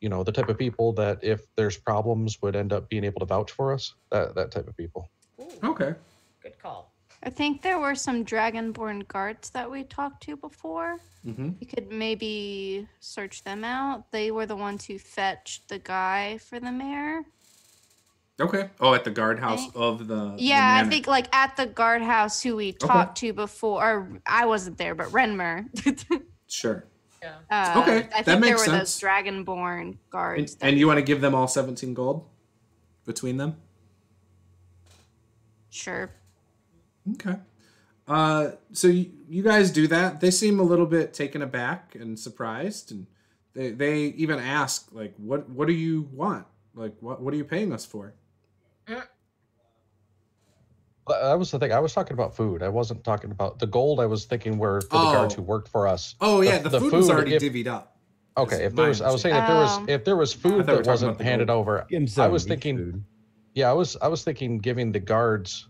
Speaker 4: the type of people that if there's problems would end up being able to vouch for us, that type of people.
Speaker 3: Ooh,
Speaker 2: Okay.
Speaker 3: good call.
Speaker 5: I think there were some dragonborn guards that we talked to before.
Speaker 2: Mm-hmm.
Speaker 5: You could maybe search them out. They were the ones who fetched the guy for the mayor.
Speaker 2: Okay. Oh, at the guardhouse of the
Speaker 5: Yeah,
Speaker 2: the
Speaker 5: I think like at the guardhouse who we talked to before. Or I wasn't there, but Renmer.
Speaker 2: Sure.
Speaker 3: Yeah.
Speaker 2: Okay,
Speaker 5: I
Speaker 2: that
Speaker 5: think
Speaker 2: makes
Speaker 5: there were
Speaker 2: sense.
Speaker 5: those dragonborn guards.
Speaker 2: And you want to give them all 17 gold between them?
Speaker 5: Sure.
Speaker 2: Okay. So you guys do that. They seem a little bit taken aback and surprised, and they even ask like, "What do you want? Like, what are you paying us for?"
Speaker 4: That was the thing. I was talking about food. I wasn't talking about the gold. I was thinking were for the guards who worked for us.
Speaker 2: Oh yeah, the food was already divvied up.
Speaker 4: Okay, I was saying if there was food that wasn't handed over, I was thinking
Speaker 1: food.
Speaker 4: Yeah, I was thinking giving the guards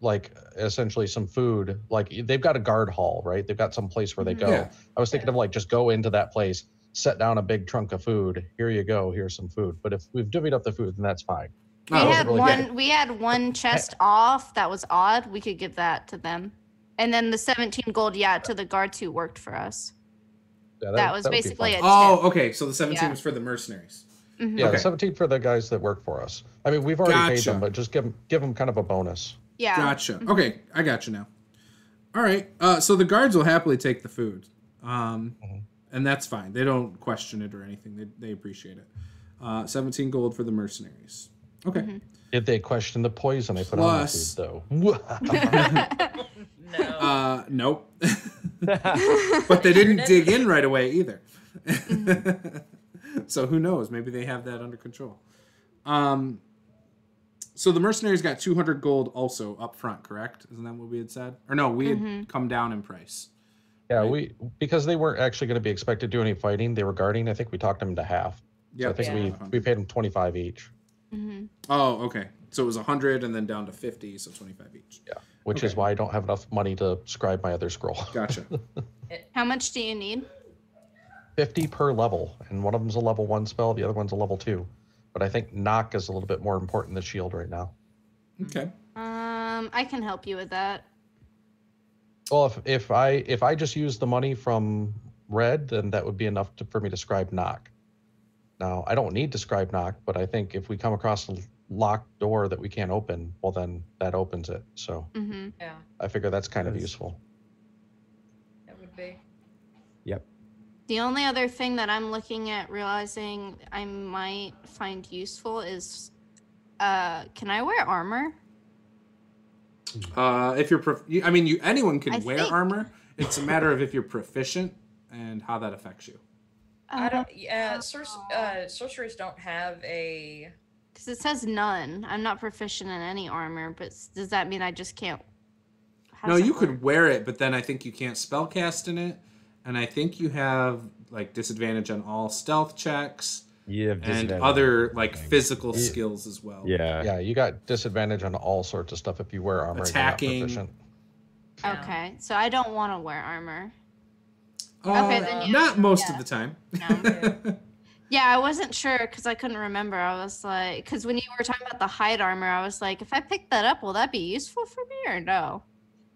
Speaker 4: like essentially some food. Like they've got a guard hall, right? They've got some place where they go.
Speaker 2: Yeah.
Speaker 4: I was thinking of like just go into that place, set down a big trunk of food. Here you go. Here's some food. But if we've divvied up the food, then that's fine.
Speaker 5: We had one chest off that was odd. We could give that to them. And then the 17 gold, to the guards who worked for us.
Speaker 4: Yeah,
Speaker 5: that was basically a tip.
Speaker 2: Oh, okay. So the 17 was for the mercenaries.
Speaker 5: Mm-hmm.
Speaker 4: Yeah,
Speaker 2: Okay.
Speaker 4: the 17 for the guys that work for us. I mean, we've already paid them, but just give them kind of a bonus.
Speaker 5: Yeah.
Speaker 2: Gotcha. Okay, I got you now. All right. So the guards will happily take the food, and that's fine. They don't question it or anything. They appreciate it. 17 gold for the mercenaries. Okay.
Speaker 5: Mm-hmm.
Speaker 4: Did they question the poison I put on the food, though?
Speaker 3: No.
Speaker 2: Nope. But they didn't dig in right away either. So who knows? Maybe they have that under control. So the mercenaries got 200 gold also up front, correct? Isn't that what we had said? Or no, we had come down in price.
Speaker 4: Yeah, because they weren't actually going to be expected to do any fighting. They were guarding. I think we talked them to half.
Speaker 2: Yeah,
Speaker 4: so I think we paid them 25 each.
Speaker 5: Mm-hmm.
Speaker 2: Oh, okay. So it was 100 and then down to 50, so 25 each.
Speaker 4: Yeah, which is why I don't have enough money to scribe my other scroll.
Speaker 2: Gotcha.
Speaker 5: How much do you need?
Speaker 4: 50 per level, and one of them's a level 1 spell, the other one's a level 2. But I think knock is a little bit more important than shield right now.
Speaker 2: Okay.
Speaker 5: I can help you with that.
Speaker 4: Well, if I just use the money from red, then that would be enough for me to scribe knock. Now, I don't need to scribe knock, but I think if we come across a locked door that we can't open, well, then that opens it. So
Speaker 3: Yeah,
Speaker 4: I figure that's kind of useful.
Speaker 3: that would be.
Speaker 1: Yep.
Speaker 5: The only other thing that I'm looking at realizing I might find useful is, can I wear armor?
Speaker 2: If you're, anyone can
Speaker 5: I
Speaker 2: wear
Speaker 5: think-
Speaker 2: armor. It's a matter of if you're proficient and how that affects you.
Speaker 3: I don't. Yeah, sorcerers don't have a.
Speaker 5: Because it says none. I'm not proficient in any armor, but does that mean I just can't? How
Speaker 2: No,
Speaker 5: does
Speaker 2: you
Speaker 5: that
Speaker 2: could
Speaker 5: work?
Speaker 2: wear it, but then I think you can't spellcast in it, and I think you have like disadvantage on all stealth checks
Speaker 1: You have
Speaker 2: and
Speaker 1: disadvantage
Speaker 2: other
Speaker 1: on
Speaker 2: like
Speaker 1: everything.
Speaker 2: physical skills as well.
Speaker 1: Yeah.
Speaker 4: Yeah, you got disadvantage on all sorts of stuff if you wear armor.
Speaker 2: Attacking.
Speaker 4: And you're not proficient.
Speaker 3: Yeah.
Speaker 5: Okay, so I don't want to wear armor.
Speaker 2: Okay,
Speaker 5: then yeah.
Speaker 2: not most of the time.
Speaker 5: No. Yeah, I wasn't sure because I couldn't remember. I was like, because when you were talking about the hide armor, I was like, if I pick that up, will that be useful for me or no?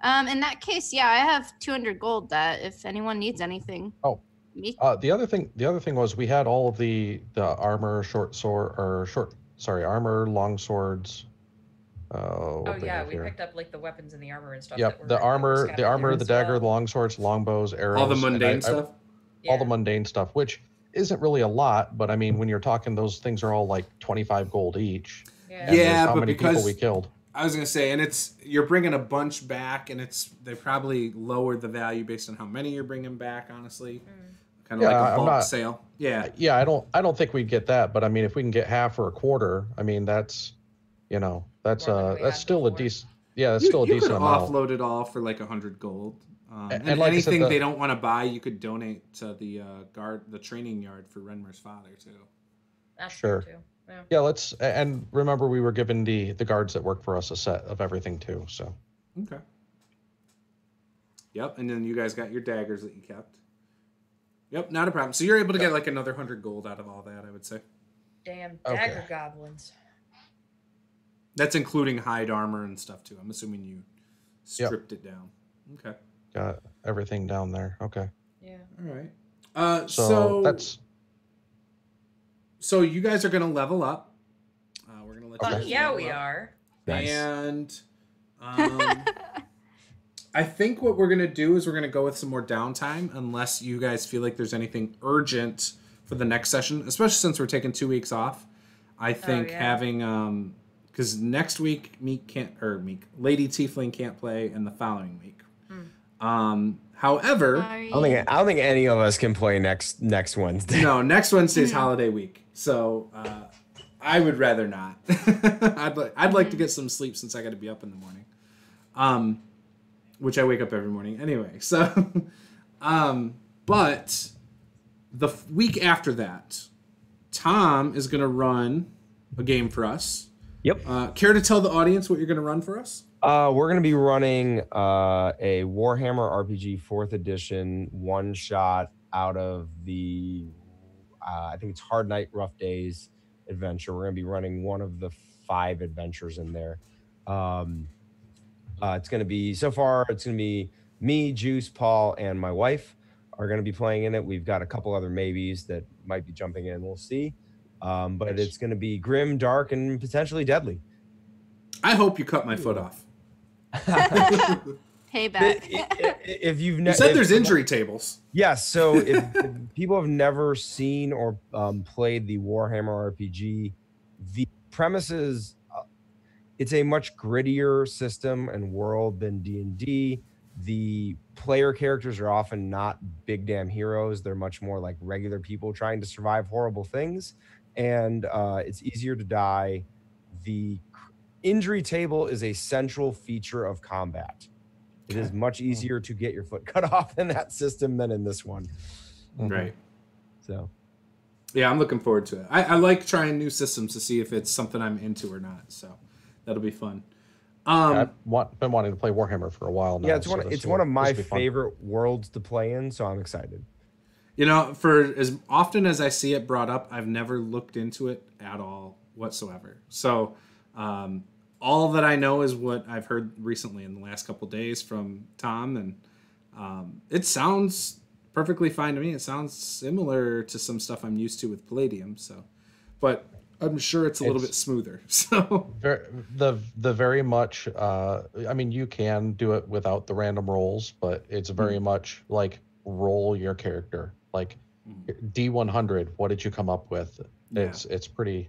Speaker 5: In that case, yeah, I have 200 gold. That if anyone needs anything.
Speaker 4: Oh.
Speaker 5: Me.
Speaker 4: The other thing was we had all of the armor, armor, long swords.
Speaker 3: Oh yeah, we picked up like the weapons and the armor and stuff.
Speaker 4: Yep,
Speaker 3: that
Speaker 4: the
Speaker 3: were
Speaker 4: armor,
Speaker 3: scattered
Speaker 4: the
Speaker 3: as
Speaker 4: dagger,
Speaker 3: well.
Speaker 4: the long swords, long bows, arrows.
Speaker 2: All the
Speaker 4: and
Speaker 2: mundane stuff.
Speaker 4: all the mundane stuff, which isn't really a lot, but I mean, when you're talking, those things are all like 25 gold each.
Speaker 3: Yeah.
Speaker 4: And there's
Speaker 2: Yeah,
Speaker 4: how
Speaker 2: but
Speaker 4: many
Speaker 2: because
Speaker 4: people we killed.
Speaker 2: I was gonna say, and you're bringing a bunch back, and they probably lowered the value based on how many you're bringing back. Honestly, kind of like a bulk sale. Yeah.
Speaker 4: I don't think we'd get that, but I mean, if we can get half or a quarter, I mean, that's that's
Speaker 3: More than we
Speaker 4: that's
Speaker 3: had
Speaker 4: still a
Speaker 3: before.
Speaker 4: decent. Yeah, that's still a
Speaker 2: You could
Speaker 4: decent amount.
Speaker 2: offload it all for like 100 gold. And
Speaker 4: like I said,
Speaker 2: anything they don't want to buy, you could donate to the the training yard for Renmer's father too.
Speaker 3: That's
Speaker 4: Sure.
Speaker 3: true too. Yeah.
Speaker 4: Yeah, and remember we were given the guards that work for us a set of everything too. So
Speaker 2: Okay. Yep, and then you guys got your daggers that you kept. Yep, not a problem. So you're able to get like another 100 gold out of all that, I would say.
Speaker 3: Damn
Speaker 4: Okay.
Speaker 3: dagger goblins.
Speaker 2: That's including hide armor and stuff too. I'm assuming you stripped it down. Okay.
Speaker 4: got everything down there. Okay.
Speaker 3: Yeah.
Speaker 2: All right. So you guys are gonna level up. We're gonna let you guys
Speaker 3: Yeah,
Speaker 2: level
Speaker 3: we
Speaker 2: up.
Speaker 3: are.
Speaker 1: Nice.
Speaker 2: And I think what we're gonna do is we're gonna go with some more downtime, unless you guys feel like there's anything urgent for the next session, especially since we're taking 2 weeks off. I think having because next week Lady Tiefling can't play, and the following week. However,
Speaker 1: I don't think any of us can play next Wednesday.
Speaker 2: no, next Wednesday's holiday week, so I would rather not. I'd like to get some sleep since I got to be up in the morning, which I wake up every morning anyway. So, but the week after that, Tom is gonna run a game for us.
Speaker 1: Yep.
Speaker 2: Care to tell the audience what you're gonna run for us?
Speaker 1: We're going to be running a Warhammer RPG 4th edition one shot out of the, I think it's Hard Night, Rough Days adventure. We're going to be running one of the 5 adventures in there. It's going to be, so far, it's going to be me, Juice, Paul, and my wife are going to be playing in it. We've got a couple other maybes that might be jumping in. We'll see. But it's going to be grim, dark, and potentially deadly.
Speaker 2: I hope you cut my foot off.
Speaker 5: Payback.
Speaker 1: If you've
Speaker 2: You said there's injury tables.
Speaker 1: Yes, so if people have never seen or played the Warhammer RPG, the premise is it's a much grittier system and world than D&D. The player characters are often not big damn heroes. They're much more like regular people trying to survive horrible things, and it's easier to die. The injury table is a central feature of combat. It is much easier to get your foot cut off in that system than in this one.
Speaker 2: Right.
Speaker 1: So,
Speaker 2: yeah, I'm looking forward to it. I like trying new systems to see if it's something I'm into or not. So that'll be fun.
Speaker 4: I've been wanting to play Warhammer for a while now.
Speaker 1: yeah, it's one of my favorite worlds to play in, so I'm excited.
Speaker 2: You know, for as often as I see it brought up, I've never looked into it at all whatsoever. So all that I know is what I've heard recently in the last couple of days from Tom, and it sounds perfectly fine to me. It sounds similar to some stuff I'm used to with Palladium. So, but I'm sure it's a little bit smoother. So
Speaker 4: the very much. I mean, you can do it without the random rolls, but it's very much like roll your character. Like D100. What did you come up with? It's pretty.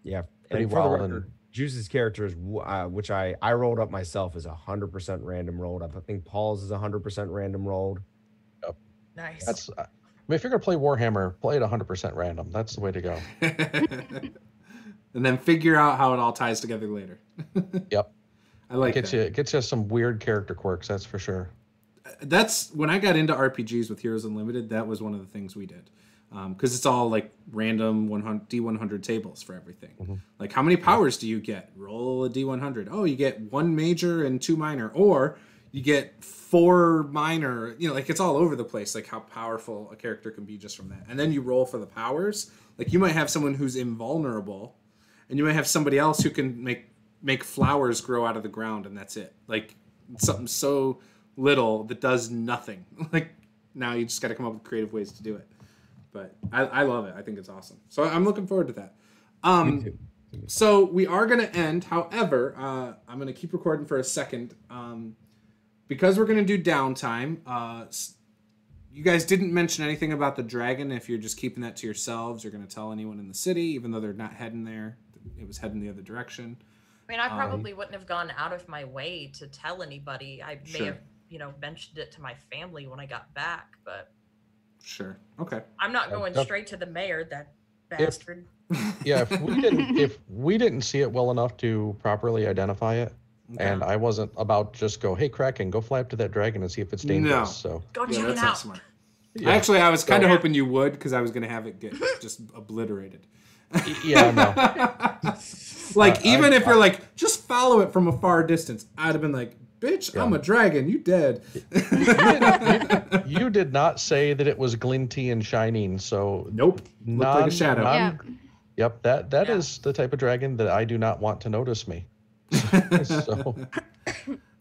Speaker 1: Yeah,
Speaker 4: pretty
Speaker 1: and for
Speaker 4: well.
Speaker 1: the record, Juice's character is, which I rolled up myself, is 100% random rolled up. I think Paul's is 100% random rolled.
Speaker 4: Yep.
Speaker 3: Nice.
Speaker 4: That's. I mean, if you're gonna play Warhammer, play it 100% random. That's the way to go.
Speaker 2: and then figure out how it all ties together later.
Speaker 4: Yep.
Speaker 2: I like
Speaker 4: it.
Speaker 2: that.
Speaker 4: Gets you some weird character quirks. That's for sure.
Speaker 2: That's when I got into RPGs with Heroes Unlimited. That was one of the things we did. Because it's all like random D100 tables for everything.
Speaker 4: Mm-hmm.
Speaker 2: Like, how many powers do you get? Roll a D100. Oh, you get 1 major and 2 minor, or you get 4 minor. You know, like it's all over the place. Like how powerful a character can be just from that. And then you roll for the powers. Like you might have someone who's invulnerable, and you might have somebody else who can make flowers grow out of the ground, and that's it. Like something so little that does nothing. Like now you just got to come up with creative ways to do it. But I love it. I think it's awesome. So I'm looking forward to that.
Speaker 1: Me too.
Speaker 2: So we are going to end. However, I'm going to keep recording for a second. Because we're going to do downtime, you guys didn't mention anything about the dragon. If you're just keeping that to yourselves, you're going to tell anyone in the city, even though they're not heading there. It was heading the other direction.
Speaker 3: I mean, I probably wouldn't have gone out of my way to tell anybody. I may have, mentioned it to my family when I got back, but...
Speaker 2: Sure. Okay.
Speaker 3: I'm not going
Speaker 4: Def-
Speaker 3: straight to the mayor, that bastard.
Speaker 4: Yeah, if we didn't see it well enough to properly identify it, and I wasn't about to just go, hey Kraken, go fly up to that dragon and see if it's dangerous.
Speaker 2: No.
Speaker 4: So
Speaker 3: Go check it
Speaker 2: that's
Speaker 3: out.
Speaker 2: not smart.
Speaker 4: yeah.
Speaker 2: Actually, I was kind of
Speaker 3: So-
Speaker 2: hoping you would, because I was going to have it get just obliterated.
Speaker 4: Yeah, no.
Speaker 2: Like, even if you're like, just follow it from a far distance, I'd have been like, bitch,
Speaker 4: Yeah.
Speaker 2: I'm a dragon, you dead.
Speaker 4: You did not say that it was glinty and shining, so
Speaker 2: Nope. Looked like a shadow.
Speaker 5: Yeah.
Speaker 4: Yep, that
Speaker 3: Yeah.
Speaker 4: is the type of dragon that I do not want to notice me. So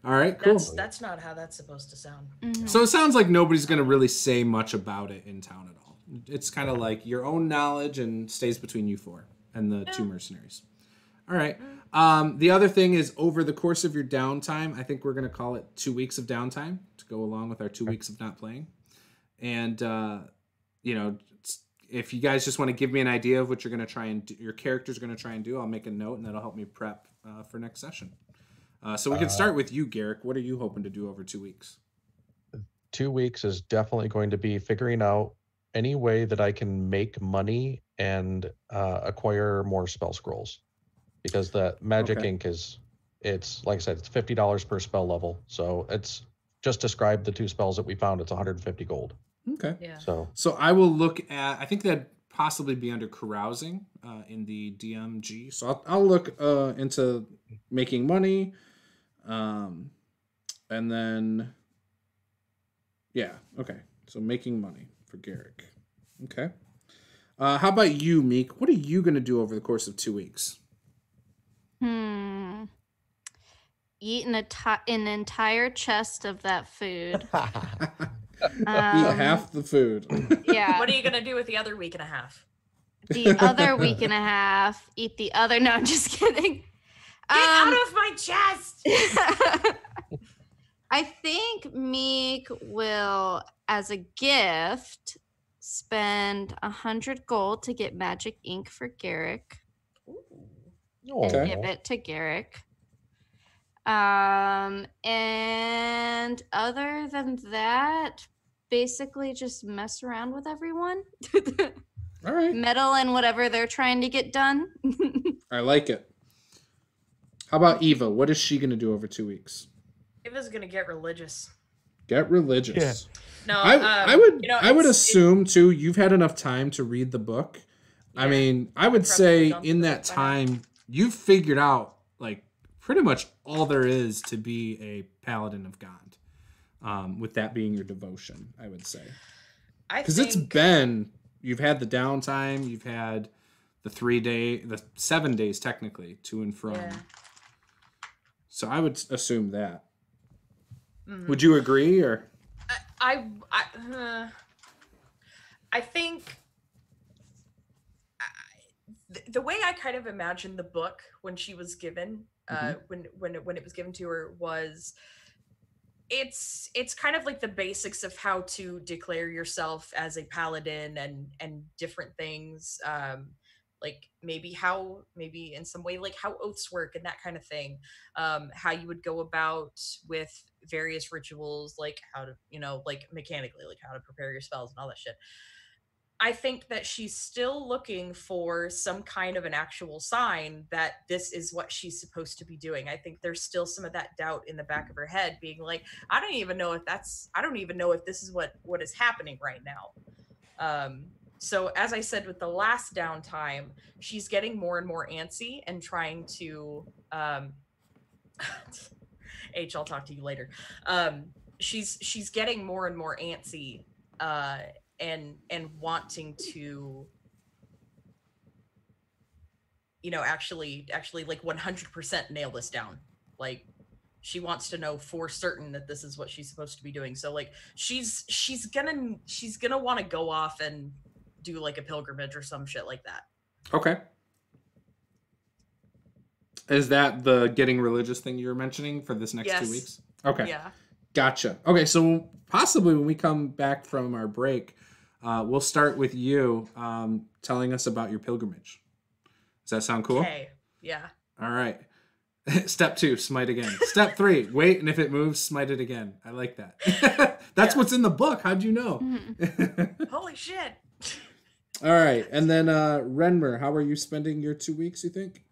Speaker 2: All right, cool.
Speaker 3: That's not how that's supposed to sound.
Speaker 2: So it sounds like nobody's going to really say much about it in town at all. It's kind of like your own knowledge and stays between you four and the two mercenaries. All right. The other thing is, over the course of your downtime, I think we're going to call it 2 weeks of downtime to go along with our 2 weeks of not playing. And, if you guys just want to give me an idea of what you're going to try and do, your character's going to try and do, I'll make a note and that'll help me prep for next session. So we can start with you, Garrick. What are you hoping to do over 2 weeks?
Speaker 4: 2 weeks is definitely going to be figuring out any way that I can make money and acquire more spell scrolls, because the magic ink it's like I said, it's $50 per spell level. So it's just describe the 2 spells that we found. It's 150 gold.
Speaker 2: Okay.
Speaker 3: Yeah.
Speaker 2: So I will look at, I think that'd possibly be under carousing in the DMG. So I'll look into making money. And then, yeah. Okay. So making money for Garrick. Okay. How about you, Meek? What are you going to do over the course of 2 weeks?
Speaker 5: Eat an entire chest of that food.
Speaker 2: Eat half the food.
Speaker 5: Yeah.
Speaker 3: What are you gonna do with the other week and a half?
Speaker 5: The other week and a half, eat the other. No, I'm just kidding.
Speaker 3: Get out of my chest!
Speaker 5: I think Meek will, as a gift, spend 100 gold to get magic ink for Garrick and
Speaker 2: Okay.
Speaker 5: give it to Garrick. And other than that, basically just mess around with everyone.
Speaker 2: All right.
Speaker 5: Meddle in whatever they're trying to get done.
Speaker 2: I like it. How about Eva? What is she going to do over 2 weeks?
Speaker 3: Eva's gonna get religious.
Speaker 2: Get religious.
Speaker 3: No,
Speaker 2: I would
Speaker 3: it's-
Speaker 2: assume too, you've had enough time to read the book. I
Speaker 3: Yeah.
Speaker 2: mean, I would
Speaker 3: Probably
Speaker 2: say
Speaker 3: gone through
Speaker 2: in
Speaker 3: the
Speaker 2: that
Speaker 3: book by now.
Speaker 2: time you've figured out like pretty much all there is to be a paladin of God. With that being your devotion, I would say. Because you've had the downtime, you've had the 7 days technically to and from.
Speaker 3: Yeah.
Speaker 2: So I would assume that.
Speaker 3: Mhm.
Speaker 2: Would you agree, or?
Speaker 3: I think the way I kind of imagined the book when she was given, when it was given to her, was it's kind of like the basics of how to declare yourself as a paladin and different things, like maybe in some way like how oaths work and that kind of thing, how you would go about with various rituals, like how to, like mechanically, like how to prepare your spells and all that shit. I think that she's still looking for some kind of an actual sign that this is what she's supposed to be doing. I think there's still some of that doubt in the back of her head, being like, I don't even know if this is what is happening right now. So as I said with the last downtime, she's getting more and more antsy and trying to H, I'll talk to you later. She's getting more and more antsy and wanting to actually like 100% nail this down. Like she wants to know for certain that this is what she's supposed to be doing. So like she's gonna want to go off and do like a pilgrimage or some shit like that.
Speaker 2: Okay. Is that the getting religious thing you were mentioning for this next
Speaker 3: Yes.
Speaker 2: 2 weeks? Okay.
Speaker 3: Yeah.
Speaker 2: Gotcha. Okay, so possibly when we come back from our break, we'll start with you telling us about your pilgrimage. Does that sound cool?
Speaker 3: Okay. Yeah.
Speaker 2: All right. Step 2, smite again. Step 3, wait, and if it moves, smite it again. I like that. That's what's in the book. How'd you know?
Speaker 3: Holy shit.
Speaker 2: All right, and then Renmer, how are you spending your 2 weeks, you think?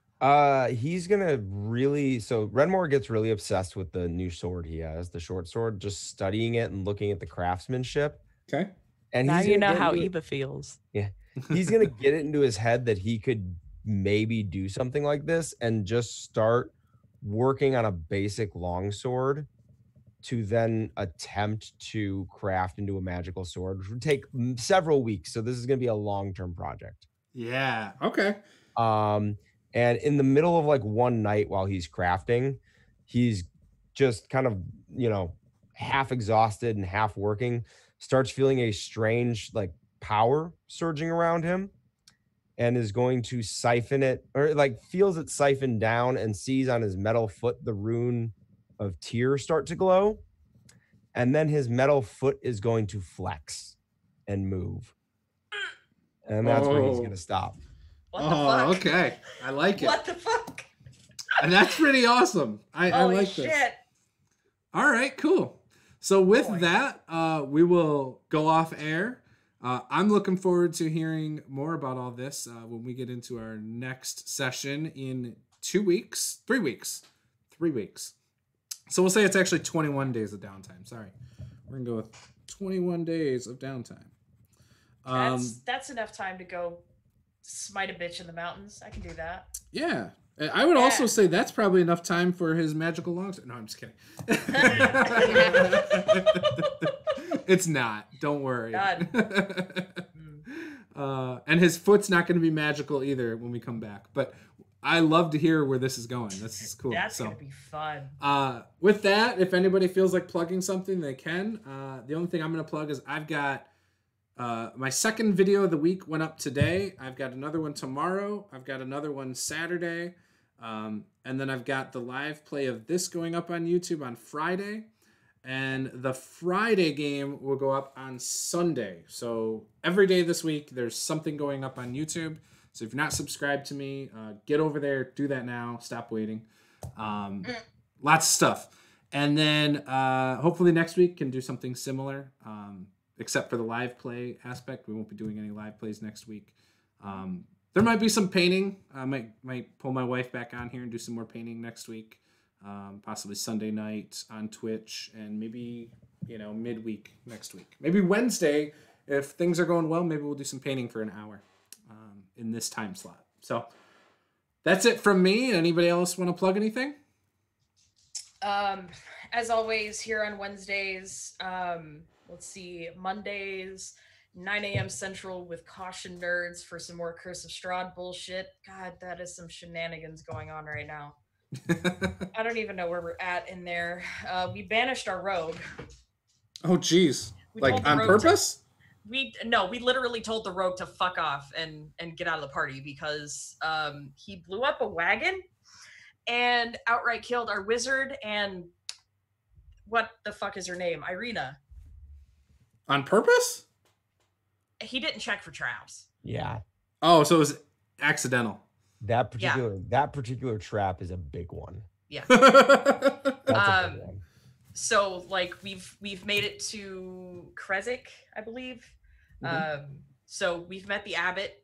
Speaker 1: He's gonna really, so Renmore gets really obsessed with the new sword he has, the short sword, just studying it and looking at the craftsmanship.
Speaker 2: Okay.
Speaker 1: And
Speaker 6: Now
Speaker 1: he's
Speaker 6: you
Speaker 1: gonna
Speaker 6: know
Speaker 1: get
Speaker 6: how
Speaker 1: into it-
Speaker 6: Eva feels.
Speaker 1: Yeah. He's gonna get it into his head that he could maybe do something like this and just start working on a basic longsword to then attempt to craft into a magical sword, which would take several weeks. So this is gonna be a long-term project.
Speaker 2: Yeah. Okay.
Speaker 1: And in the middle of like one night while he's crafting, he's just kind of, half exhausted and half working, starts feeling a strange like power surging around him and is going to siphon it, or like feels it siphon down, and sees on his metal foot the rune of tear start to glow. And then his metal foot is going to flex and move. And that's where he's going to stop.
Speaker 3: What the fuck?
Speaker 2: Okay. I like it.
Speaker 3: What the fuck?
Speaker 2: And that's pretty awesome. I like
Speaker 3: shit.
Speaker 2: this. All right, cool. So with that, we will go off air. I'm looking forward to hearing more about all this when we get into our next session in 2 weeks, 3 weeks, 3 weeks. So we'll say it's actually 21 days of downtime. Sorry. We're going to go with 21 days of downtime.
Speaker 3: That's enough time to go smite a bitch in the mountains. I can do that.
Speaker 2: Yeah. I would also say that's probably enough time for his magical longsword. No, I'm just kidding. It's not. Don't worry.
Speaker 3: God.
Speaker 2: And his foot's not going to be magical either when we come back. But I love to hear where this is going. This is cool.
Speaker 3: That's going to be fun.
Speaker 2: With that, if anybody feels like plugging something, they can. The only thing I'm going to plug is I've got my second video of the week went up today. I've got another one tomorrow. I've got another one Saturday. And then I've got the live play of this going up on YouTube on Friday. And the Friday game will go up on Sunday. So every day this week, there's something going up on YouTube. So if you're not subscribed to me, get over there, do that now. Stop waiting. Lots of stuff. And then hopefully next week can do something similar. Except for the live play aspect. We won't be doing any live plays next week. There might be some painting. I might pull my wife back on here and do some more painting next week. Possibly Sunday night on Twitch, and maybe, midweek next week. Maybe Wednesday, if things are going well, maybe we'll do some painting for an hour in this time slot. So that's it from me. Anybody else want to plug anything?
Speaker 3: As always, here on Wednesdays, let's see, Mondays, 9 a.m. Central with Caution Nerds for some more Curse of Strahd bullshit. God, that is some shenanigans going on right now. I don't even know where we're at in there. We banished our rogue.
Speaker 2: Oh, geez.
Speaker 3: We
Speaker 2: Like,
Speaker 3: told the
Speaker 2: on
Speaker 3: rogue
Speaker 2: purpose?
Speaker 3: We literally told the rogue to fuck off and get out of the party because he blew up a wagon and outright killed our wizard and what the fuck is her name? Irina.
Speaker 2: On purpose?
Speaker 3: He didn't check for traps.
Speaker 1: Yeah.
Speaker 2: Oh, so it was accidental.
Speaker 1: That particular trap is a big one.
Speaker 3: Yeah.
Speaker 1: That's a big one.
Speaker 3: So like we've made it to Kresik, I believe.
Speaker 2: Mm-hmm.
Speaker 3: So we've met the abbot.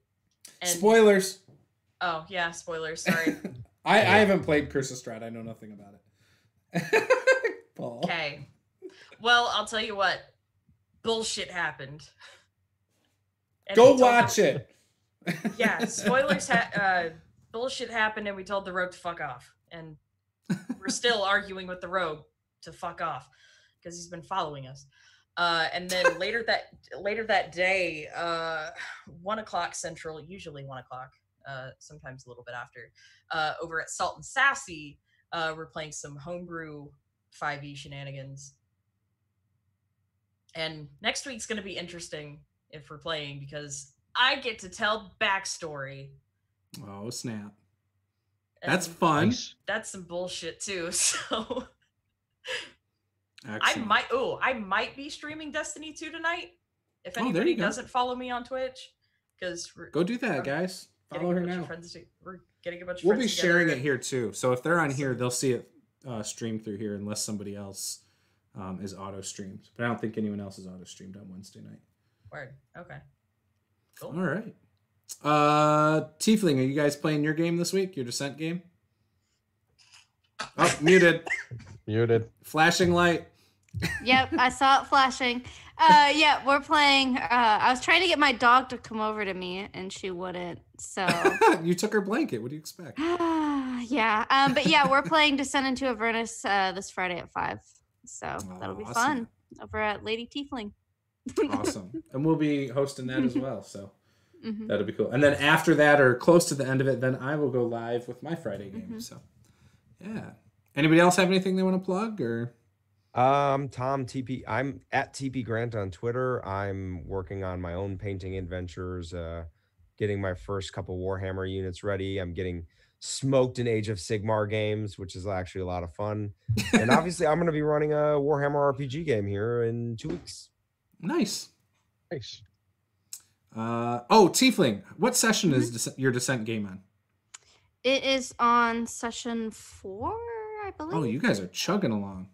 Speaker 3: And
Speaker 2: Spoilers.
Speaker 3: Oh yeah, spoilers. Sorry.
Speaker 2: I haven't played Curse of Strahd. I know nothing about it. Paul.
Speaker 3: Okay. Well, I'll tell you what. Bullshit happened. And
Speaker 2: Go watch it.
Speaker 3: Yeah, spoilers. Bullshit happened, and we told the rogue to fuck off, and we're still arguing with the rogue to fuck off because he's been following us. And then later that day, 1 o'clock Central, usually 1 o'clock, sometimes a little bit after, over at Salt and Sassy, we're playing some homebrew 5e shenanigans. And next week's going to be interesting if we're playing because I get to tell backstory.
Speaker 2: Oh, snap. That's fun.
Speaker 4: Nice.
Speaker 3: That's some bullshit too. So
Speaker 2: Excellent.
Speaker 3: I might be streaming Destiny 2 tonight. If
Speaker 2: Oh, there
Speaker 3: anybody
Speaker 2: you go.
Speaker 3: doesn't follow me on Twitch, because
Speaker 2: Go do that, guys. Follow her
Speaker 3: a bunch
Speaker 2: now.
Speaker 3: of friends we're getting a bunch of
Speaker 2: We'll
Speaker 3: friends
Speaker 2: be sharing
Speaker 3: together.
Speaker 2: it here too. So if they're on here, they'll see it stream through here unless somebody else is auto streamed. But I don't think anyone else is auto streamed on Wednesday night.
Speaker 3: Word. Okay. Cool.
Speaker 2: All right. Tiefling, are you guys playing your game this week? Your Descent game? Oh, muted.
Speaker 4: Muted.
Speaker 2: Flashing light.
Speaker 5: Yep, I saw it flashing. Yeah, we're playing. I was trying to get my dog to come over to me, and she wouldn't. So
Speaker 2: You took her blanket. What do you expect?
Speaker 5: yeah. But yeah, we're playing Descent into Avernus this Friday at 5. So that'll be
Speaker 2: Awesome.
Speaker 5: fun over at Lady Tiefling.
Speaker 2: Awesome. And we'll be hosting that as well. So
Speaker 5: Mhm.
Speaker 2: that'll be cool. And then after that, or close to the end of it, then I will go live with my Friday game. So yeah. Anybody else have anything they want to plug or?
Speaker 1: Tom TP. I'm at TP Grant on Twitter. I'm working on my own painting adventures, getting my first couple Warhammer units ready. I'm getting smoked in Age of Sigmar games, which is actually a lot of fun. And obviously, I'm going to be running a Warhammer RPG game here in 2 weeks.
Speaker 2: Nice.
Speaker 4: Nice.
Speaker 2: Tiefling, what session is your Descent game on?
Speaker 5: It is on session 4, I believe.
Speaker 2: Oh, you guys are chugging along.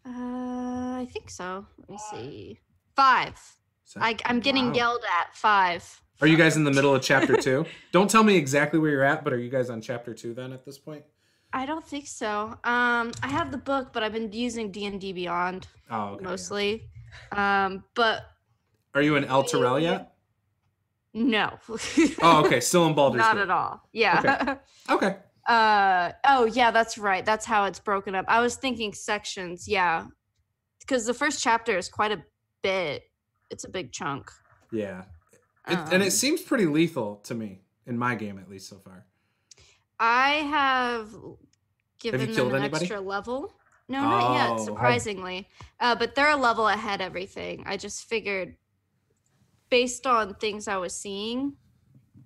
Speaker 5: I think so. Let me see. 5. I'm getting
Speaker 2: Wow.
Speaker 5: yelled at. 5.
Speaker 2: Are you guys in the middle of chapter 2? Don't tell me exactly where you're at, but are you guys on chapter 2 then at this point?
Speaker 5: I don't think so. I have the book, but I've been using D&D Beyond
Speaker 2: Oh, okay.
Speaker 5: mostly. But
Speaker 2: Are you in El Terrell yet?
Speaker 5: no.
Speaker 2: Oh, okay. Still in Baldur's
Speaker 5: Not
Speaker 2: Gate.
Speaker 5: at all. Yeah.
Speaker 2: Okay.
Speaker 5: Oh yeah, that's right. That's how it's broken up. I was thinking sections, yeah. Because the first chapter is quite a bit. It's a big chunk.
Speaker 2: Yeah. And it seems pretty lethal to me, in my game at least so far.
Speaker 5: I have given
Speaker 2: killed
Speaker 5: them an
Speaker 2: anybody?
Speaker 5: extra level. No, not yet,
Speaker 2: Oh.
Speaker 5: surprisingly. But they're a level ahead everything. I just figured based on things I was seeing,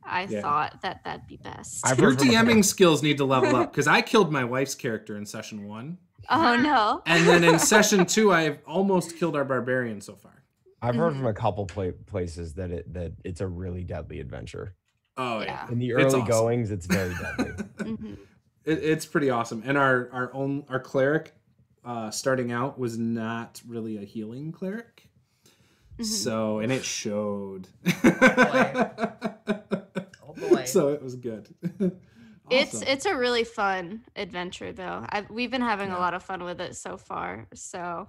Speaker 5: I thought that that'd be best.
Speaker 2: Your DMing skills need to level up because I killed my wife's character in session 1.
Speaker 5: Oh no.
Speaker 2: And then in session 2, I've almost killed our barbarian so far.
Speaker 1: I've heard from a couple places that it's a really deadly adventure.
Speaker 2: Oh,
Speaker 5: Yeah.
Speaker 2: yeah.
Speaker 1: In the
Speaker 2: It's
Speaker 1: early
Speaker 2: awesome.
Speaker 1: goings, it's very deadly.
Speaker 5: Mhm.
Speaker 2: It's pretty awesome. And our cleric starting out was not really a healing cleric. So, and it showed.
Speaker 3: Oh boy.
Speaker 2: So it was good. Awesome.
Speaker 5: It's a really fun adventure though. We've been having a lot of fun with it so far. So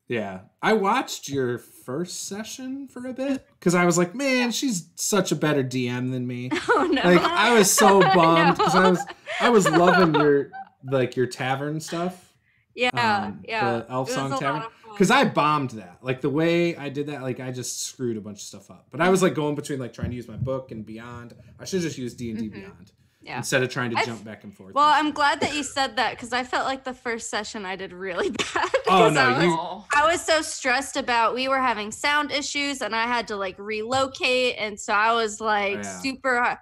Speaker 2: Yeah. I watched your first session for a bit because I was like, man, she's such a better DM than me.
Speaker 5: oh no.
Speaker 2: Like I was so bummed because
Speaker 5: No.
Speaker 2: I was loving your tavern stuff.
Speaker 5: Yeah, yeah.
Speaker 2: The Elf
Speaker 5: It was
Speaker 2: Song
Speaker 5: a lot
Speaker 2: Tavern.
Speaker 5: of fun.
Speaker 2: Because I bombed that. Like the way I did that, like I just screwed a bunch of stuff up. But I was like going between like trying to use my book and Beyond. I should just use D&D Beyond
Speaker 5: Yeah.
Speaker 2: instead of trying to jump back and forth.
Speaker 5: Well, I'm glad that you said that because I felt like the first session I did really bad.
Speaker 2: Oh,
Speaker 5: because
Speaker 2: no,
Speaker 5: I was so stressed about we were having sound issues and I had to like relocate, and so I was like super.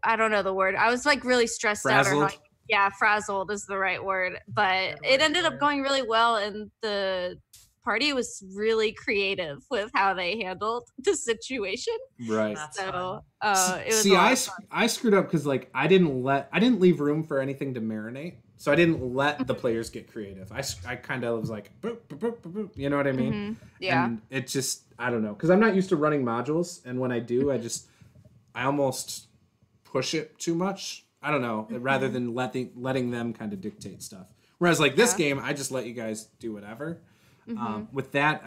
Speaker 5: I don't know the word. I was like really stressed out.
Speaker 2: Frazzled?
Speaker 5: Yeah, frazzled is the right word. But it ended up going really well, and the party was really creative with how they handled the situation.
Speaker 2: Right.
Speaker 3: That's fun.
Speaker 5: So it was
Speaker 2: See,
Speaker 5: a lot of fun.
Speaker 2: I screwed up because like I didn't leave room for anything to marinate. So I didn't let the players get creative. I kind of was like, boop, boop, boop, boop, boop, you know what I mean?
Speaker 5: Mhm. Yeah.
Speaker 2: And it just, I don't know. Because I'm not used to running modules. And when I do, I almost push it too much. I don't know. Rather than letting them kind of dictate stuff. Whereas like this game, I just let you guys do whatever. With that,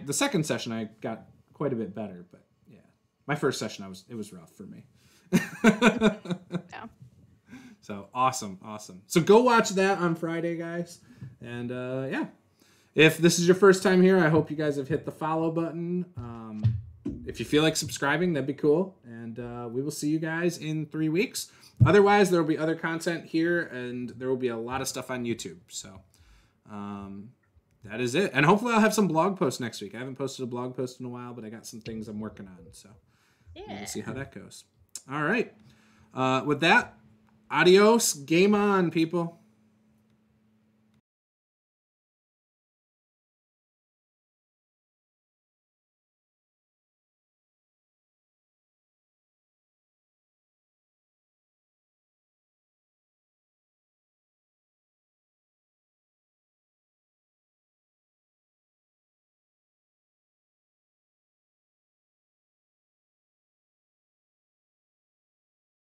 Speaker 2: the second session, I got quite a bit better. But yeah, my first session, it was rough for me.
Speaker 5: Yeah.
Speaker 2: So awesome. So go watch that on Friday, guys. And yeah, if this is your first time here, I hope you guys have hit the follow button. If you feel like subscribing, that'd be cool. And we will see you guys in 3 weeks. Otherwise, there will be other content here, and there will be a lot of stuff on YouTube. So that is it. And hopefully I'll have some blog posts next week. I haven't posted a blog post in a while, but I got some things I'm working on. So we'll see how that goes. All right. With that, adios. Game on, people.